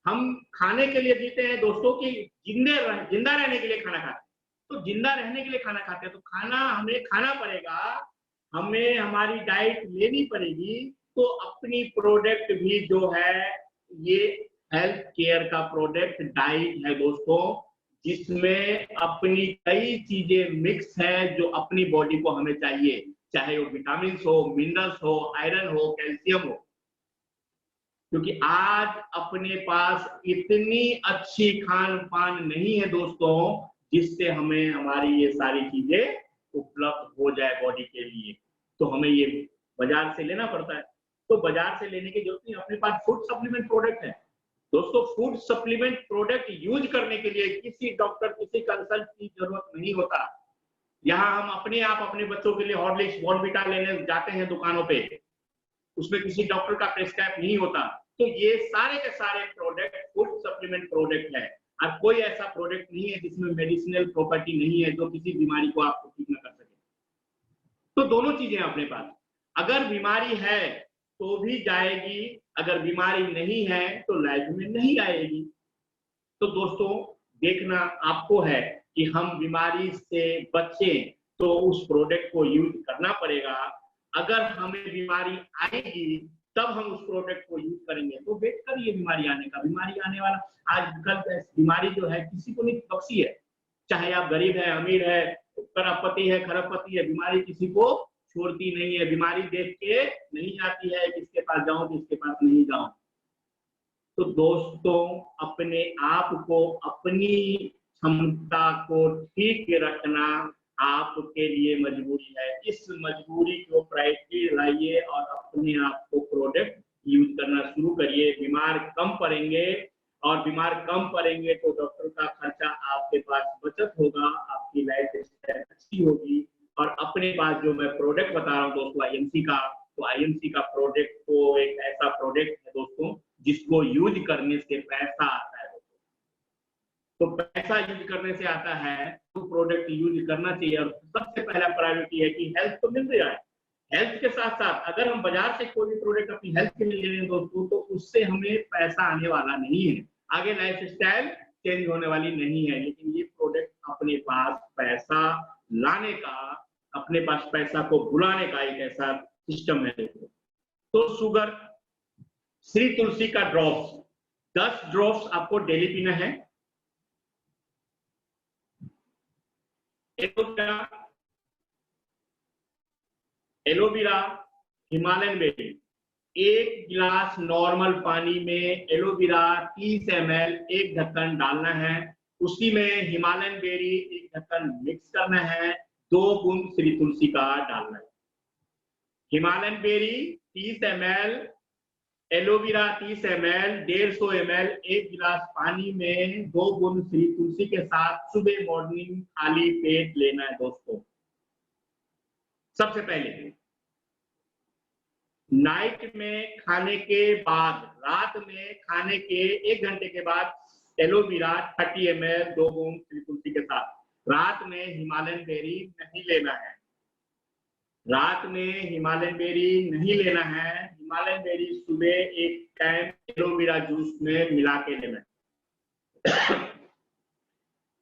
हम खाने के लिए जीते हैं दोस्तों कि जिंदा रहने के लिए खाना खाते हैं, तो जिंदा रहने के लिए खाना खाते हैं, तो खाना हमें खाना पड़ेगा, हमें हमारी डाइट लेनी पड़ेगी। तो अपनी प्रोडक्ट भी जो है ये हेल्थ केयर का प्रोडक्ट डाइट है दोस्तों, जिसमें अपनी कई चीजें मिक्स है जो अपनी बॉडी को हमें चाहिए, चाहे वो विटामिन हो, मिनरल्स हो, आयरन हो, कैल्शियम हो। क्योंकि आज अपने पास इतनी अच्छी खान पान नहीं है दोस्तों जिससे हमें हमारी ये सारी चीजें उपलब्ध हो जाए बॉडी के लिए, तो हमें ये बाजार से लेना पड़ता है। तो बाजार से लेने की जरूरत नहीं, अपने पास फूड सप्लीमेंट प्रोडक्ट है दोस्तों। फूड सप्लीमेंट प्रोडक्ट यूज करने के लिए किसी डॉक्टर, किसी कंसल्ट की जरूरत नहीं होता। यहाँ हम अपने आप अपने बच्चों के लिए हॉर्लिक्स, बॉर्नविटा लेने जाते हैं दुकानों पे, उसमें किसी डॉक्टर का प्रेस्क्राइब नहीं होता। तो ये सारे के सारे प्रोडक्ट फूड सप्लीमेंट प्रोडक्ट है, और कोई ऐसा प्रोडक्ट नहीं है जिसमें मेडिसिनल प्रॉपर्टी नहीं है जो किसी बीमारी को आपको ठीक न कर सके। तो दोनों चीजें अपने पास, अगर बीमारी है तो भी जाएगी, अगर बीमारी नहीं है तो लाइफ में नहीं आएगी। तो दोस्तों देखना आपको है कि हम बीमारी से बचें, तो उस प्रोडक्ट को यूज करना पड़ेगा। अगर हमें बीमारी आएगी तब हम उस प्रोडक्ट को यूज करेंगे, तो वेट करिए बीमारी आने का। बीमारी आने वाला आजकल बीमारी जो है किसी को नहीं बख्शी है, चाहे आप गरीब है, अमीर है, करोड़पति है, खरबपति है, बीमारी किसी को छोड़ती नहीं है। बीमारी देख के नहीं आती है किसके पास जाऊं, किसके पास नहीं जाऊं। तो दोस्तों अपने आप को, अपनी क्षमता को ठीक रखना आपके लिए मजबूरी है। इस मजबूरी को प्रायोरिटी लाइए और अपने आप को प्रोडक्ट यूज करना शुरू करिए। बीमार कम पड़ेंगे, और बीमार कम पड़ेंगे तो डॉक्टर का खर्चा आपके पास बचत होगा, आपकी लाइफ स्टाइल अच्छी होगी। और अपने पास जो मैं प्रोडक्ट बता रहा हूँ दोस्तों आईएमसी का, तो आईएमसी का प्रोडक्ट तो एक ऐसा प्रोडक्ट है दोस्तों जिसको यूज करने से पैसा आता है दोस्तों। तो पैसा यूज करने से आता है तो प्रोडक्ट यूज करना चाहिए। और सबसे पहला प्रायोरिटी है कि हेल्थ तो मिल रहा है, हेल्थ के साथ साथ अगर हम बाजार से कोई भी प्रोडक्ट अपनी हेल्थ के लिए ले रहे हैं दोस्तों, तो उससे हमें पैसा आने वाला नहीं है, आगे लाइफ स्टाइल चेंज होने वाली नहीं है। लेकिन ये प्रोडक्ट अपने पास पैसा लाने का, अपने पास पैसा को बुलाने का एक ऐसा सिस्टम है। तो शुगर श्री तुलसी का ड्रॉप्स 10 ड्रॉप्स आपको डेली पीना है। एलोवेरा, हिमालयन बेरी, 1 गिलास नॉर्मल पानी में एलोवेरा 30 ml 1 ढक्कन डालना है, उसी में हिमालयन बेरी 1 ढक्कन मिक्स करना है, 2 बूंद श्री तुलसी का डालना है। Himalayan berry 30 ml, aloe vera 30 ml, 150 ml 1 गिलास पानी में 2 बूंद श्री तुलसी के साथ सुबह मॉर्निंग खाली पेट लेना है दोस्तों। सबसे पहले नाइट में खाने के बाद, रात में खाने के 1 घंटे के बाद एलोवेरा 30 ml 2 बूंद श्री तुलसी के साथ, रात में हिमालयन बेरी नहीं लेना है, रात में हिमालयन बेरी नहीं लेना है। हिमालयन बेरी सुबह एक टाइम एलोवेरा जूस में मिला के लेना है।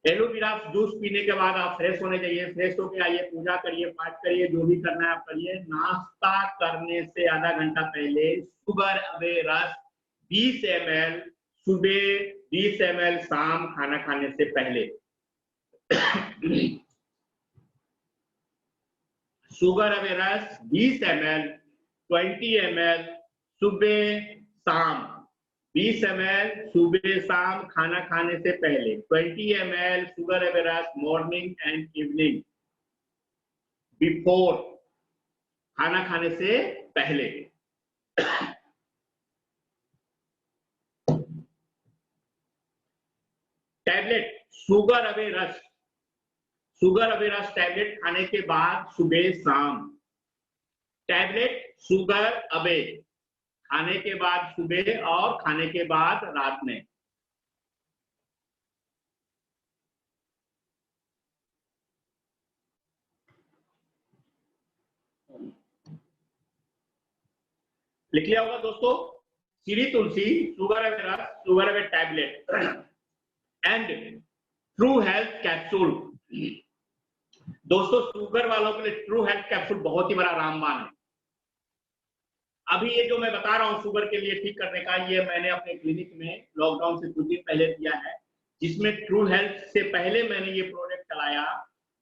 एलोवेरा जूस पीने के बाद आप फ्रेश होने चाहिए, फ्रेश होके आइए, पूजा करिए, पाठ करिए, जो भी करना है आप करिए। नाश्ता करने से आधा घंटा पहले शुगर अवे रस 20 ml सुबह, 20 ml शाम खाना खाने से पहले। शुगर अवे रस 20 ml 20 ml सुबह शाम, 20 ml सुबह शाम खाना खाने से पहले, 20 ml शुगर अवे रस मॉर्निंग एंड इवनिंग बिफोर, खाना खाने से पहले। टैबलेट शुगर अवे रस, शुगर अवे रस टैबलेट खाने के बाद सुबह शाम। टैबलेट शुगर अवे खाने के बाद सुबह और खाने के बाद रात में। लिख लिया होगा दोस्तों। सीरी तुलसी शुगर अवे रस, sugar away tablet and true health capsule. दोस्तों शुगर वालों के लिए ट्रू हेल्थ कैप्सूल बहुत ही बड़ा रामबाण है। अभी ये जो मैं बता रहा हूँ शुगर के लिए ठीक करने का, ये मैंने अपने क्लिनिक में लॉकडाउन से कुछ दिन पहले दिया है, जिसमें ट्रू हेल्थ से पहले मैंने ये प्रोडक्ट चलाया,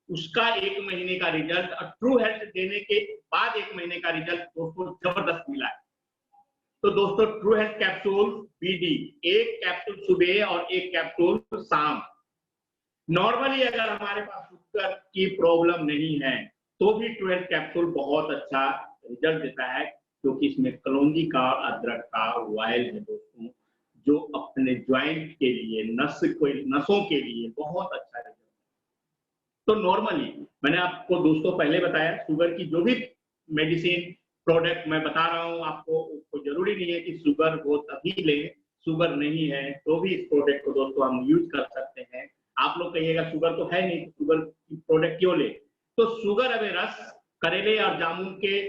उसका 1 महीने का रिजल्ट और ट्रू हेल्थ देने के बाद 1 महीने का रिजल्ट दोस्तों जबरदस्त मिला है। तो दोस्तों true health capsule BD, 1 capsule सुबह और 1 कैप्सूल शाम। नॉर्मली अगर हमारे पास शुगर की प्रॉब्लम नहीं है तो भी ट्रू हेल्थ कैप्सूल बहुत अच्छा रिजल्ट देता है, क्योंकि इसमें कलौंजी का और अदरक का ऑयल है दोस्तों, जो अपने ज्वाइंट के लिए, नसों के लिए बहुत अच्छा रिजल्ट है। तो नॉर्मली मैंने आपको दोस्तों पहले बताया, शुगर की जो भी मेडिसिन प्रोडक्ट मैं बता रहा हूँ आपको, उसको जरूरी नहीं है कि शुगर हो तभी ले, शुगर नहीं है तो भी इस प्रोडक्ट को दोस्तों हम यूज कर सकते हैं। आप लोग कहिएगा शुगर तो है नहीं, तो शुगर की प्रोडक्ट क्यों ले? तो शुगर अवे रस, करेले और जामुन के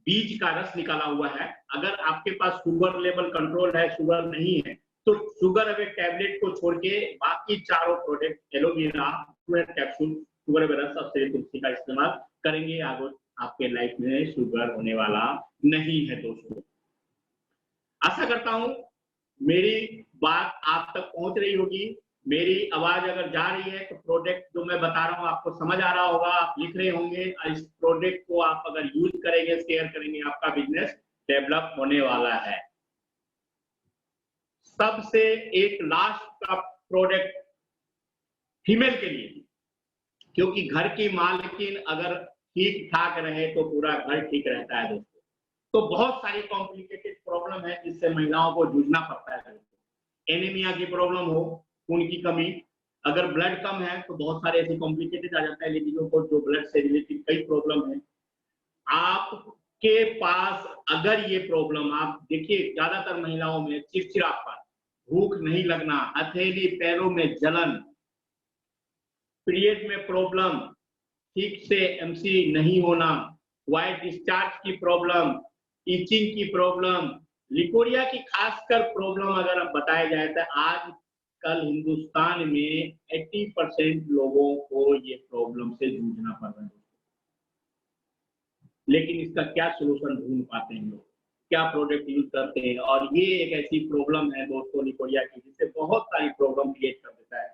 बीज का रस निकाला हुआ है। अगर आपके पास शुगर लेवल कंट्रोल है, शुगर नहीं है, तो शुगर अवे टैबलेट को छोड़ के बाकी चारों product aloe vera, capsule, sugar away रस और सीरी तुलसी का इस्तेमाल करेंगे, आगे आपके लाइफ में शुगर होने वाला नहीं है दोस्तों। आशा करता हूं मेरी बात आप तक पहुंच रही होगी, मेरी आवाज अगर जा रही है तो प्रोडक्ट जो मैं बता रहा हूं आपको समझ आ रहा होगा, आप लिख रहे होंगे, और इस प्रोडक्ट को आप अगर यूज करेंगे, शेयर करेंगे, आपका बिजनेस डेवलप होने वाला है। सबसे एक लास्ट का प्रोडक्ट फीमेल के लिए, क्योंकि घर की मालकिन अगर ठीक ठाक रहे तो पूरा घर ठीक रहता है दोस्तों। तो बहुत सारी कॉम्प्लिकेटेड प्रॉब्लम है जिससे महिलाओं को जूझना पड़ता है। एनीमिया की प्रॉब्लम हो, खून की कमी, अगर ब्लड कम है तो बहुत सारे ऐसे कॉम्प्लिकेटेड आ जाता है लेडीजों को, जो ब्लड से रिलेटेड कई प्रॉब्लम है। आपके पास अगर ये प्रॉब्लम, आप देखिए ज्यादातर महिलाओं में चिड़चिड़ापन, भूख नहीं लगना, हथेली पैरों में जलन, पीरियड में प्रॉब्लम, ठीक से एमसी नहीं होना, वाइट डिस्चार्ज की प्रॉब्लम, इचिंग की प्रॉब्लम, लिकोरिया की खासकर प्रॉब्लम अगर अब बताया जाए तो आज कल हिंदुस्तान में 80% लोगों को ये प्रॉब्लम से जूझना पड़ रहा है। लेकिन इसका क्या सलूशन ढूंढ पाते हैं लोग, क्या प्रोडक्ट यूज करते हैं? और ये एक ऐसी प्रॉब्लम है दोस्तों लिकोरिया की, जिससे बहुत सारी प्रॉब्लम क्रिएट कर देता है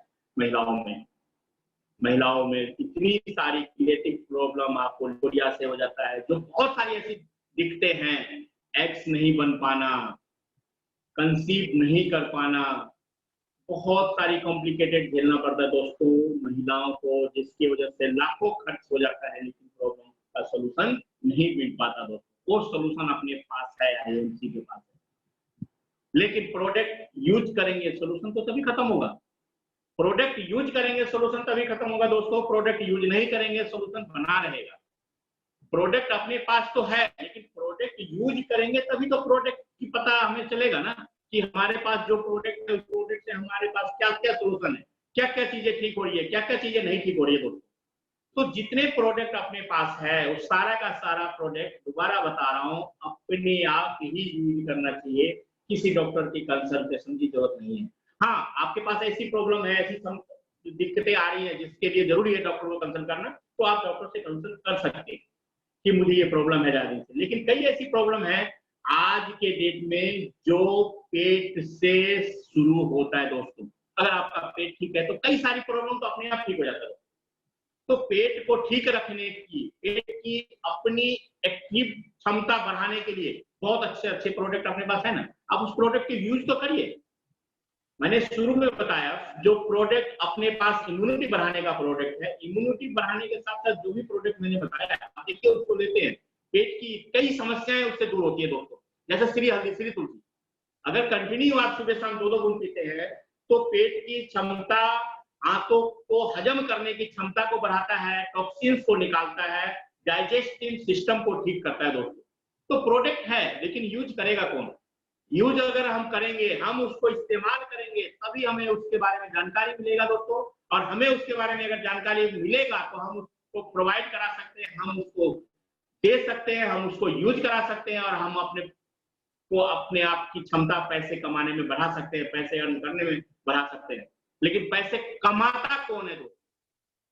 महिलाओं में इतनी सारी क्रिएटिव प्रॉब्लम आपको लिकोरिया से हो जाता है, जो बहुत सारी ऐसी दिखते हैं, एग्स नहीं बन पाना, कंसीव नहीं कर पाना, बहुत सारी कॉम्प्लिकेटेड झेलना पड़ता है दोस्तों महिलाओं को, जिसकी वजह से लाखों खर्च हो जाता है, लेकिन प्रॉब्लम का सलूशन नहीं मिल पाता दोस्तों। वो सलूशन अपने पास है, आईएमसी के पास है, लेकिन प्रोडक्ट यूज करेंगे सलूशन तो तभी खत्म होगा। प्रोडक्ट यूज करेंगे सोल्यूशन तभी खत्म होगा दोस्तों, प्रोडक्ट यूज नहीं करेंगे सोल्यूशन बना रहेगा। प्रोडक्ट अपने पास तो है, लेकिन प्रोडक्ट यूज करेंगे तभी तो प्रोडक्ट की पता हमें चलेगा ना, कि हमारे पास जो प्रोडक्ट है उस प्रोडक्ट से हमारे पास क्या क्या सोल्यूशन है। क्या क्या चीजें ठीक हो रही है, क्या क्या चीजें नहीं ठीक हो रही है दोस्तों। तो जितने प्रोडक्ट अपने पास है उस सारा का सारा प्रोडक्ट, दोबारा बता रहा हूँ, अपने आप ही यूज करना चाहिए, किसी डॉक्टर की कंसल्टेशन की जरूरत नहीं है। हाँ, आपके पास ऐसी प्रॉब्लम है, ऐसी दिक्कतें आ रही है जिसके लिए जरूरी है डॉक्टर को कंसल्ट करना, तो आप डॉक्टर से कंसल्ट कर सकते हैं कि मुझे ये प्रॉब्लम है ज्यादा से। लेकिन कई ऐसी प्रॉब्लम है आज के डेट में जो पेट से शुरू होता है दोस्तों। अगर आपका पेट ठीक है तो कई सारी प्रॉब्लम तो अपने आप ठीक हो जाता है। तो पेट को ठीक रखने की, पेट की अपनी एक्टिव क्षमता बढ़ाने के लिए बहुत अच्छे अच्छे प्रोडक्ट अपने पास है ना, आप उस प्रोडक्ट के यूज तो करिए। मैंने शुरू में बताया जो प्रोडक्ट अपने पास इम्यूनिटी बढ़ाने का प्रोडक्ट है, इम्यूनिटी बढ़ाने के साथ साथ जो भी प्रोडक्ट मैंने बताया आप देखिए उसको लेते हैं, पेट की कई समस्याएं उससे दूर होती है दोस्तों। जैसे श्री हल्दी, श्री तुलसी, अगर कंटिन्यू आप सुबह शाम 2-2 बूंद पीते हैं तो पेट की क्षमता, आंतों को हजम करने की क्षमता को बढ़ाता है, टॉक्सिन्स को निकालता है, डाइजेस्टिव सिस्टम को ठीक करता है दोस्तों। तो प्रोडक्ट है लेकिन यूज करेगा कौन? यूज अगर हम करेंगे, हम उसको इस्तेमाल करेंगे, तभी हमें उसके बारे में जानकारी मिलेगा दोस्तों। और हमें उसके बारे में अगर जानकारी मिलेगा तो हम उसको प्रोवाइड करा सकते हैं, हम उसको दे सकते हैं, हम उसको यूज करा सकते हैं, और हम अपने को अपने आप की क्षमता पैसे कमाने में बढ़ा सकते हैं, पैसे अर्न करने में बढ़ा सकते हैं। लेकिन पैसे कमाता कौन है दोस्तों?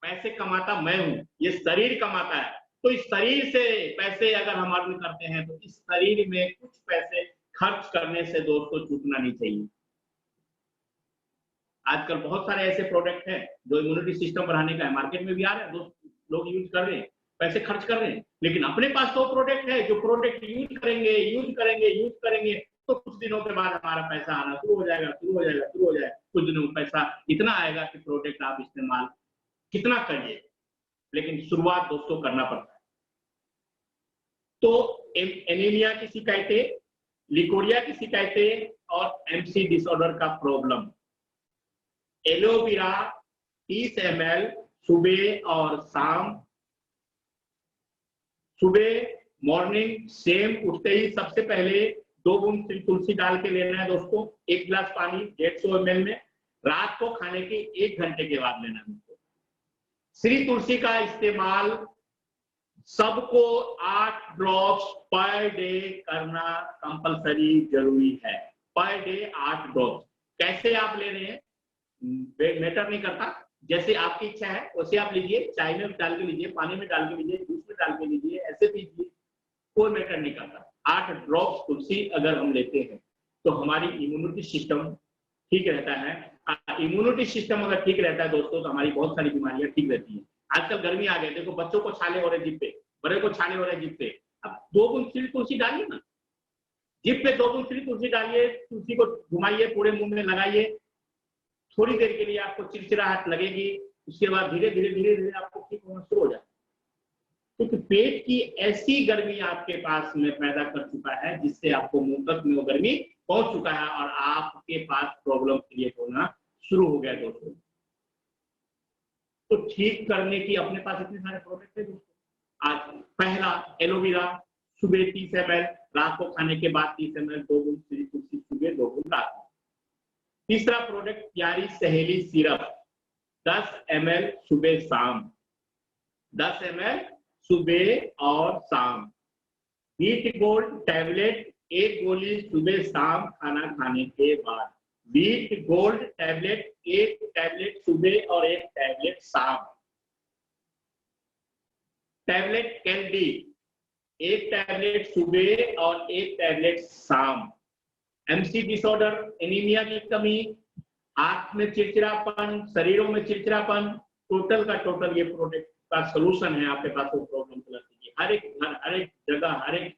पैसे कमाता मैं हूं, ये शरीर कमाता है। तो इस शरीर से पैसे अगर हम अर्न करते हैं तो इस शरीर में कुछ पैसे खर्च करने से दोस्तों चूकना नहीं चाहिए। आजकल बहुत सारे ऐसे प्रोडक्ट हैं जो इम्यूनिटी सिस्टम बढ़ाने का है, मार्केट में भी आ रहे हैं, लोग यूज कर रहे हैं, पैसे खर्च कर रहे हैं। लेकिन अपने पास तो प्रोडक्ट है, जो प्रोडक्ट यूज करेंगे यूज करेंगे यूज करेंगे तो कुछ दिनों के बाद हमारा पैसा आना शुरू हो जाएगा, शुरू हो जाएगा, शुरू हो जाएगा। कुछ दिनों में पैसा इतना आएगा कि प्रोडक्ट आप इस्तेमाल कितना करिए, लेकिन शुरुआत दोस्तों करना पड़ता है। तो एनीमिया की शिकायतें, लिकोरिया की शिकायतें और एमसी डिसऑर्डर का प्रॉब्लम, एलोवेरा 30 ml सुबह और शाम, सुबह मॉर्निंग सेम उठते ही सबसे पहले 2 बूंद तुलसी डाल के लेना है दोस्तों, 1 गिलास पानी 150 ml में, रात को खाने के 1 घंटे के बाद लेना है दोस्तों। श्री तुलसी का इस्तेमाल सबको 8 ड्रॉप्स पर डे करना कंपलसरी जरूरी है। Per day 8 drops. कैसे आप ले रहे हैं मैटर नहीं करता, जैसे आपकी इच्छा है वैसे आप लीजिए, चाय में डाल के लीजिए, पानी में डाल के लीजिए, जूस में डाल के लीजिए, ऐसे पीजिए, कोई मैटर नहीं करता। 8 ड्रॉप्स तुलसी अगर हम लेते हैं तो हमारी इम्यूनिटी सिस्टम ठीक रहता है। इम्यूनिटी सिस्टम अगर ठीक रहता है दोस्तों तो हमारी बहुत सारी बीमारियां ठीक रहती हैं। आजकल गर्मी आ गई, देखो बच्चों को छाले हो रहे जिभ पे, बड़े को छाले हो रहे जिभ पे, अब 2 बूंद श्री तुलसी डालिए ना, जिभ पे 2 बूंद श्री तुलसी डालिए, तुलसी को घुमाइए, पूरे मुंह में लगाइए, थोड़ी देर के लिए आपको चिड़चिड़ाहट लगेगी, उसके बाद धीरे धीरे धीरे धीरे आपको ठीक होना शुरू हो जाए। क्योंकि पेट की ऐसी गर्मी आपके पास में पैदा कर चुका है जिससे आपको मुंह तक में वो गर्मी पहुंच चुका है और आपके पास प्रॉब्लम क्रिएट होना शुरू हो गया दोस्तों। तो ठीक करने की अपने पास इतने सारे प्रोडक्ट है दोस्तों। आज पहला एलोवेरा सुबह 30 ml, रात को खाने के बाद 30 ml, 2 बूंद श्री तुलसी सुबह, 2 बूंद रात को। तीसरा प्रोडक्ट प्यारी सहेली सिरप 10 ml सुबह शाम, 10 ml सुबह और शाम। वीट गोल्ड टैबलेट 1 गोली सुबह शाम खाना खाने के बाद। वीट गोल्ड टैबलेट 1 टैबलेट सुबह और 1 टैबलेट शाम। टैबलेट कैंडी 1 टैबलेट सुबह और 1 टैबलेट शाम। एमसी डिसऑर्डर, एनीमिया की कमी, आंख में चिड़चिड़ापन, शरीरों में चिड़चिड़ापन, टोटल का टोटल ये प्रोडक्ट का सलूशन है आपके पास वो प्रॉब्लम को लेकर के। हर एक घर, हर एक जगह, हर एक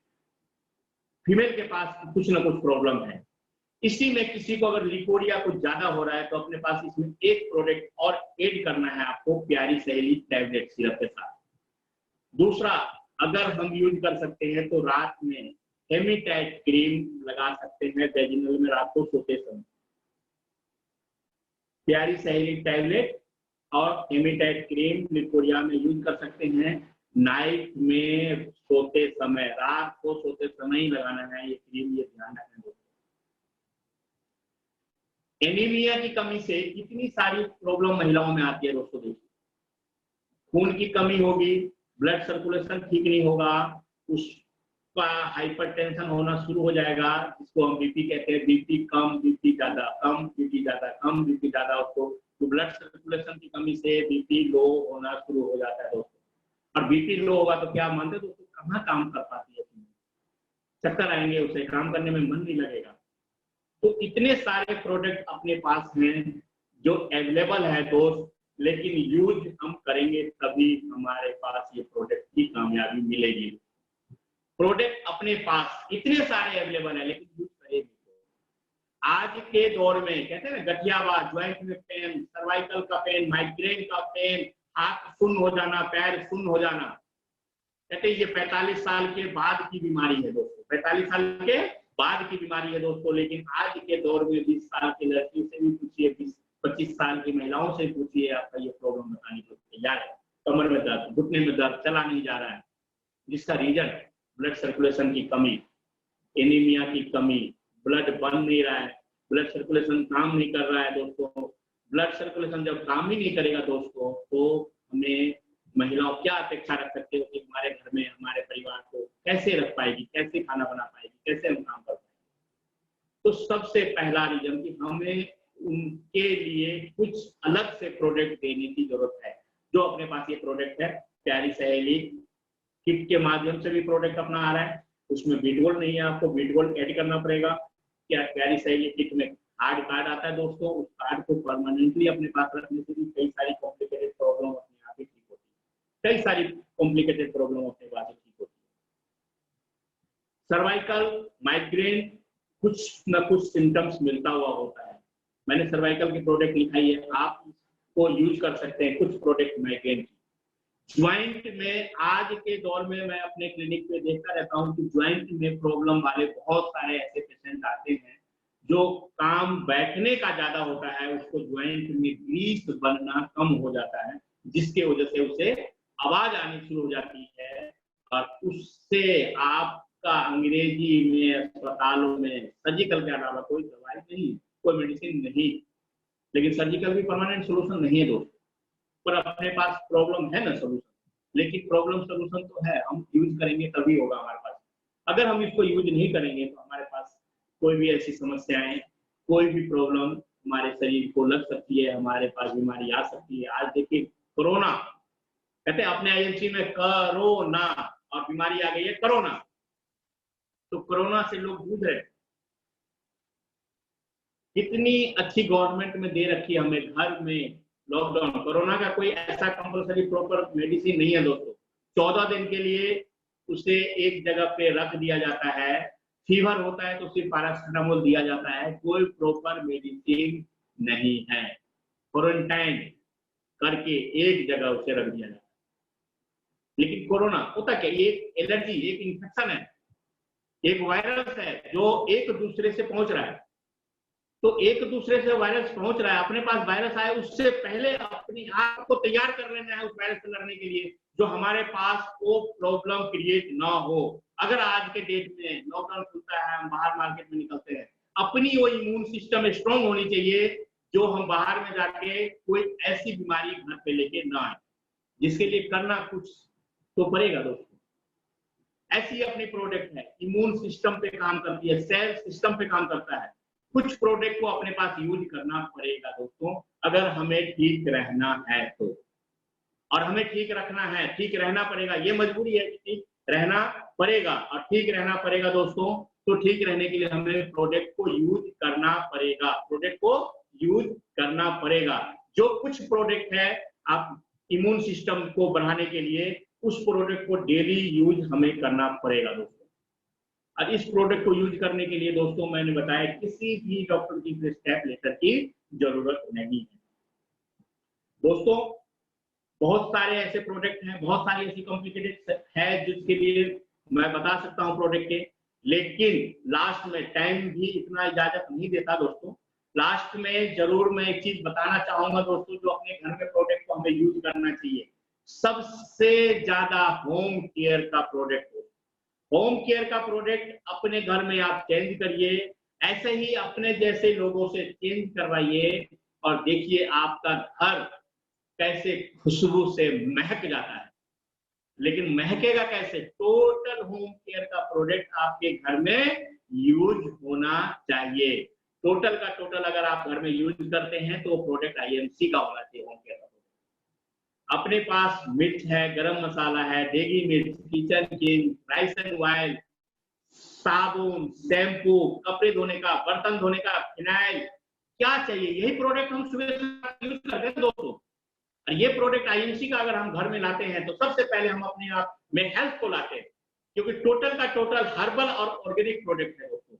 फीमेल के पास कुछ ना कुछ प्रॉब्लम है। इसी में किसी को अगर लिकोरिया कुछ ज्यादा हो रहा है तो अपने पास इसमें एक प्रोडक्ट और ऐड करना है आपको, प्यारी सहेली टैबलेट सिरप के साथ। दूसरा, अगर हम यूज कर सकते हैं तो रात में हेमीटाइट क्रीम लगा सकते हैं वेजिनल में रात को सोते समय। प्यारी सहेली टैबलेट और हेमीटाइट क्रीम लिकोरिया में यूज कर सकते हैं नाइट में सोते समय, रात को सोते समय ही लगाना है ये क्रीम, ये ध्यान रखना है। एनीमिया की कमी से कितनी सारी प्रॉब्लम महिलाओं में आती है दोस्तों। देखिए, खून की कमी होगी, ब्लड सर्कुलेशन ठीक नहीं होगा, उसका हाइपरटेंशन होना शुरू हो जाएगा, जिसको हम बीपी कहते हैं। बीपी कम, बीपी ज्यादा, कम, बीपी ज्यादा, कम, बीपी ज्यादा। उसको तो ब्लड सर्कुलेशन की कमी से बीपी लो होना शुरू हो जाता है दोस्तों। और बीपी लो होगा तो क्या मानते हैं दोस्तों, कहाँ काम कर पाती है, चक्कर आएंगे, उसे काम करने में मन नहीं लगेगा। तो इतने सारे प्रोडक्ट अपने पास हैं जो अवेलेबल है दोस्त, लेकिन यूज हम करेंगे तभी हमारे पास ये प्रोडक्ट की कामयाबी मिलेगी। प्रोडक्ट अपने पास इतने सारे अवेलेबल है, लेकिन यूज करेंगे। आज के दौर में कहते हैं ना, गठियावाद, ज्वाइंट में पेन, सर्वाइकल का पेन, माइग्रेन का पेन, हाथ सुन्न हो जाना, पैर सुन्न हो जाना, कहते हैं ये 45 साल के बाद की बीमारी है दोस्तों। 45 साल के बाद की बीमारी है दोस्तों। लेकिन आज के दौर में 20 साल की लड़कियों से भी पूछिए, 20-25 साल की महिलाओं से पूछिए, आपका ये प्रॉब्लम बताने को तैयार है। कमर में दर्द, घुटने में दर्द, चला नहीं जा रहा है, जिसका रीजन ब्लड सर्कुलेशन की कमी, एनीमिया की कमी, ब्लड बन नहीं रहा है, ब्लड सर्कुलेशन काम नहीं कर रहा है दोस्तों। ब्लड सर्कुलेशन जब काम ही नहीं करेगा दोस्तों, तो हमें महिलाओं क्या अपेक्षा रख सकते हो कि हमारे घर में, हमारे परिवार को कैसे रख पाएगी, कैसे खाना बना पाएगी, कैसे हम काम कर पाएंगे। तो सबसे पहला रीजन कि हमें उनके लिए कुछ अलग से प्रोडक्ट देने की जरूरत है। जो अपने पास ये प्रोडक्ट है, प्यारी सहेली किट के माध्यम से भी प्रोडक्ट अपना आ रहा है। उसमें बीटगोल्ड नहीं है, आपको बीटगोल्ड ऐड करना पड़ेगा। क्या प्यारी सहेली किट में हार्ड कार्ड आता है दोस्तों, उस कार्ड को परमानेंटली अपने पास रखने से भी कई सारी कॉम्प्लिकेटेड प्रॉब्लम अपने आप ही ठीक होती है। कई सारी कॉम्प्लिकेटेड प्रॉब्लम अपने पास ठीक होती है। सर्वाइकल, माइग्रेन, कुछ न कुछ सिम्टम्स मिलता हुआ होता है। मैंने सर्वाइकल की प्रोडक्ट लिखाई है, आप इसको यूज कर सकते हैं, कुछ प्रोडक्ट माइग्रेन की। ज्वाइंट में आज के दौर में मैं अपने क्लिनिक पे देखता रहता हूँ कि ज्वाइंट में प्रॉब्लम वाले बहुत सारे ऐसे पेशेंट आते हैं जो काम बैठने का ज्यादा होता है, उसको ज्वाइंट में ग्रीस बनना कम हो जाता है, जिसके वजह से उसे आवाज आनी शुरू हो जाती है। और उससे आपका अंग्रेजी में अस्पतालों में सर्जिकल के अलावा कोई दवाई नहीं, कोई मेडिसिन नहीं। लेकिन सर्जिकल भी परमानेंट सोल्यूशन नहीं है दोस्तों, पर अपने पास प्रॉब्लम है ना सोल्यूशन। लेकिन प्रॉब्लम सोल्यूशन तो है, हम यूज करेंगे तभी होगा हमारे पास। अगर हम इसको यूज नहीं करेंगे तो हमारे पास कोई भी ऐसी समस्याएं, कोई भी प्रॉब्लम हमारे शरीर को लग सकती है, हमारे पास बीमारी आ सकती है। आज देखिए कोरोना, कहते हैं अपने आईएमसी में कोरोना, और बीमारी आ गई है कोरोना। तो कोरोना से लोग जूझ रहे। कितनी अच्छी गवर्नमेंट में दे रखी है हमें घर में लॉकडाउन। कोरोना का कोई ऐसा कंपलसरी प्रॉपर मेडिसिन नहीं है दोस्तों। 14 दिन के लिए उसे एक जगह पे रख दिया जाता है। फीवर होता है तो सिर्फ पैरासिटामोल दिया जाता है, कोई प्रॉपर मेडिसिन नहीं है। क्वारंटाइन करके एक जगह उसे रख दिया जाता है। लेकिन कोरोना होता क्या, एक एलर्जी, एक इन्फेक्शन है, एक वायरस है जो एक दूसरे से पहुंच रहा है। तो एक दूसरे से वायरस पहुंच रहा है, अपने पास वायरस आए उससे पहले अपने आप को तैयार कर लेना है उस वायरस से लड़ने के लिए, जो हमारे पास वो प्रॉब्लम क्रिएट ना हो। अगर आज के डेट में लॉकडाउन खुलता है, हम बाहर मार्केट में निकलते हैं, अपनी वो इम्यून सिस्टम स्ट्रांग होनी चाहिए जो हम बाहर में जाके कोई ऐसी बीमारी घर पे लेके ना आए। जिसके लिए करना कुछ तो पड़ेगा दोस्तों। ऐसी अपनी प्रोडक्ट है, इम्यून सिस्टम पे काम करती है, सेल सिस्टम पे काम करता है। कुछ प्रोडक्ट को अपने पास यूज करना पड़ेगा दोस्तों, अगर हमें ठीक रहना है तो। और हमें ठीक रखना है, ठीक रहना पड़ेगा, ये मजबूरी है कि ठीक रहना पड़ेगा। और ठीक रहना पड़ेगा दोस्तों, तो ठीक रहने के लिए हमें प्रोडक्ट को यूज करना पड़ेगा, प्रोडक्ट को यूज करना पड़ेगा। जो कुछ प्रोडक्ट है आप इम्यून सिस्टम को बढ़ाने के लिए, उस प्रोडक्ट को डेली यूज हमें करना पड़ेगा दोस्तों। और इस प्रोडक्ट को यूज करने के लिए दोस्तों मैंने बताया किसी भी डॉक्टर की प्रिस्क्राइब लेटर की जरूरत नहीं है दोस्तों। बहुत सारे ऐसे प्रोडक्ट हैं, बहुत सारी ऐसी कॉम्प्लिकेटेड है जिसके लिए मैं बता सकता हूं प्रोडक्ट के, लेकिन लास्ट में टाइम भी इतना इजाजत नहीं देता दोस्तों। लास्ट में जरूर मैं एक चीज बताना चाहूंगा दोस्तों, जो अपने घर में प्रोडक्ट को हमें यूज करना चाहिए। सबसे ज्यादा होम केयर का प्रोडक्ट, होम केयर का प्रोडक्ट अपने घर में आप चेंज करिए। ऐसे ही अपने जैसे लोगों से चेंज करवाइए और देखिए आपका घर कैसे खुशबू से महक जाता है। लेकिन महकेगा कैसे? टोटल होम केयर का प्रोडक्ट आपके घर में यूज होना चाहिए। टोटल का टोटल अगर आप घर में यूज करते हैं तो प्रोडक्ट आईएमसी का होना चाहिए होम केयर का। अपने पास मिर्च है, गरम मसाला है, देगी मिर्च, kitchen king, rice and oil, साबुन, शैम्पू, कपड़े धोने का, बर्तन धोने का, फिनाइल, क्या चाहिए यही प्रोडक्ट हम सुबह यूज करते हैं दोस्तों। और ये प्रोडक्ट आईएमसी का अगर हम घर में लाते हैं तो सबसे पहले हम अपने आप में हेल्थ को लाते हैं, क्योंकि टोटल का टोटल हर्बल और ऑर्गेनिक प्रोडक्ट है दोस्तों।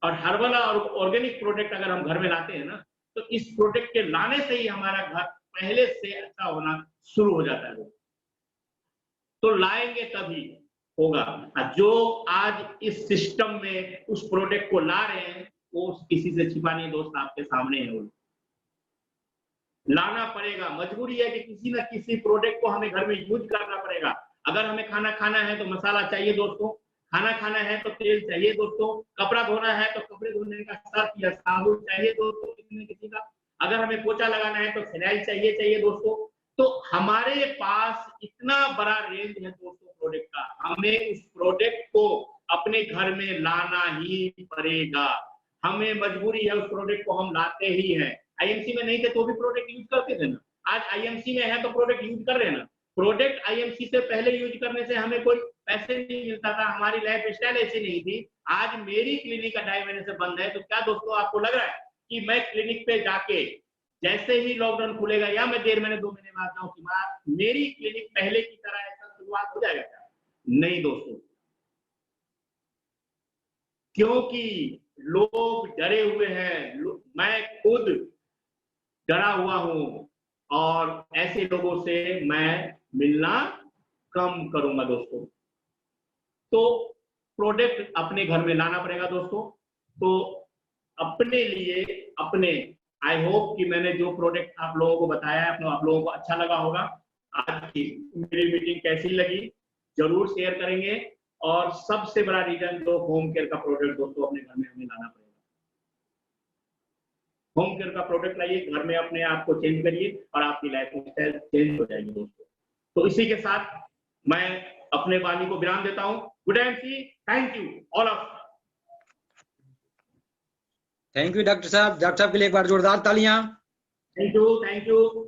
और हर्बल और ऑर्गेनिक प्रोडक्ट अगर हम घर में लाते हैं ना, तो इस प्रोडक्ट के लाने से ही हमारा घर पहले से अच्छा होना शुरू हो जाता है। तो लाएंगे तभी होगा। जो आज इस सिस्टम में उस प्रोडक्ट को ला रहे हैं वो किसी से छिपा नहीं दोस्त, आपके सामने है। वो लाना पड़ेगा, मजबूरी है कि किसी न किसी प्रोडक्ट को हमें घर में यूज करना पड़ेगा। अगर हमें खाना खाना है तो मसाला चाहिए दोस्तों, खाना खाना है तो तेल चाहिए दोस्तों, कपड़ा धोना है तो कपड़े धोने का सर्फ या साबुन चाहिए दोस्तों किसी न किसी का, अगर हमें पोछा लगाना है तो फिनाइल चाहिए दोस्तों। तो हमारे पास इतना बड़ा रेंज है दोस्तों प्रोडक्ट का, हमें उस प्रोडक्ट को अपने घर में लाना ही पड़ेगा। हमें मजबूरी है, उस प्रोडक्ट को हम लाते ही हैं। आईएमसी में नहीं थे तो भी प्रोडक्ट यूज करते थे ना, आज आईएमसी में है तो प्रोडक्ट यूज कर रहे हैं ना। प्रोडक्ट आईएमसी से पहले यूज करने से हमें कोई पैसे नहीं मिलता था, हमारी लाइफ स्टाइल ऐसी नहीं थी। आज मेरी क्लिनिक का 2.5 महीने से बंद है, तो क्या दोस्तों आपको लग रहा है कि मैं क्लिनिक पे जाके जैसे ही लॉकडाउन खुलेगा या मैं 1.5 महीने 2 महीने बाद जाऊं कि मेरी क्लिनिक पहले की तरह ऐसा शुरुआत हो जाएगा क्या? नहीं दोस्तों, क्योंकि लोग डरे हुए हैं। मैं खुद डरा हुआ हूं और ऐसे लोगों से मैं मिलना कम करूंगा दोस्तों। तो प्रोडक्ट अपने घर में लाना पड़ेगा दोस्तों। तो अपने लिए अपने, आई होप कि मैंने जो प्रोडक्ट आप लोगों को बताया है आप लोगों को अच्छा लगा होगा। आज की मेरी मीटिंग कैसी लगी जरूर शेयर करेंगे। और सबसे बड़ा रीजन जो होम केयर का प्रोडक्ट दोस्तों अपने घर में हमें लाना पड़ेगा। होम केयर का प्रोडक्ट लाइए, घर में अपने आप को चेंज करिए और आपकी लाइफ स्टाइल चेंज हो जाएगी दोस्तों। तो इसी के साथ मैं अपने वाणी को विराम देता हूं। Good MC, thank you all of. Thank you doctor साहब। डॉक्टर साहब के लिए एक बार जोरदार तालियां। Thank you, thank you.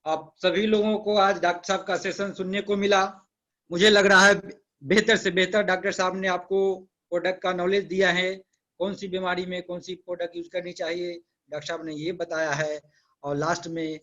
आप सभी लोगों को आज डॉक्टर साहब का सेशन सुनने को मिला। मुझे लग रहा है बेहतर से बेहतर डॉक्टर साहब ने आपको प्रोडक्ट का नॉलेज दिया है, कौन सी बीमारी में कौन सी प्रोडक्ट यूज करनी चाहिए डॉक्टर साहब ने ये बताया है। और लास्ट में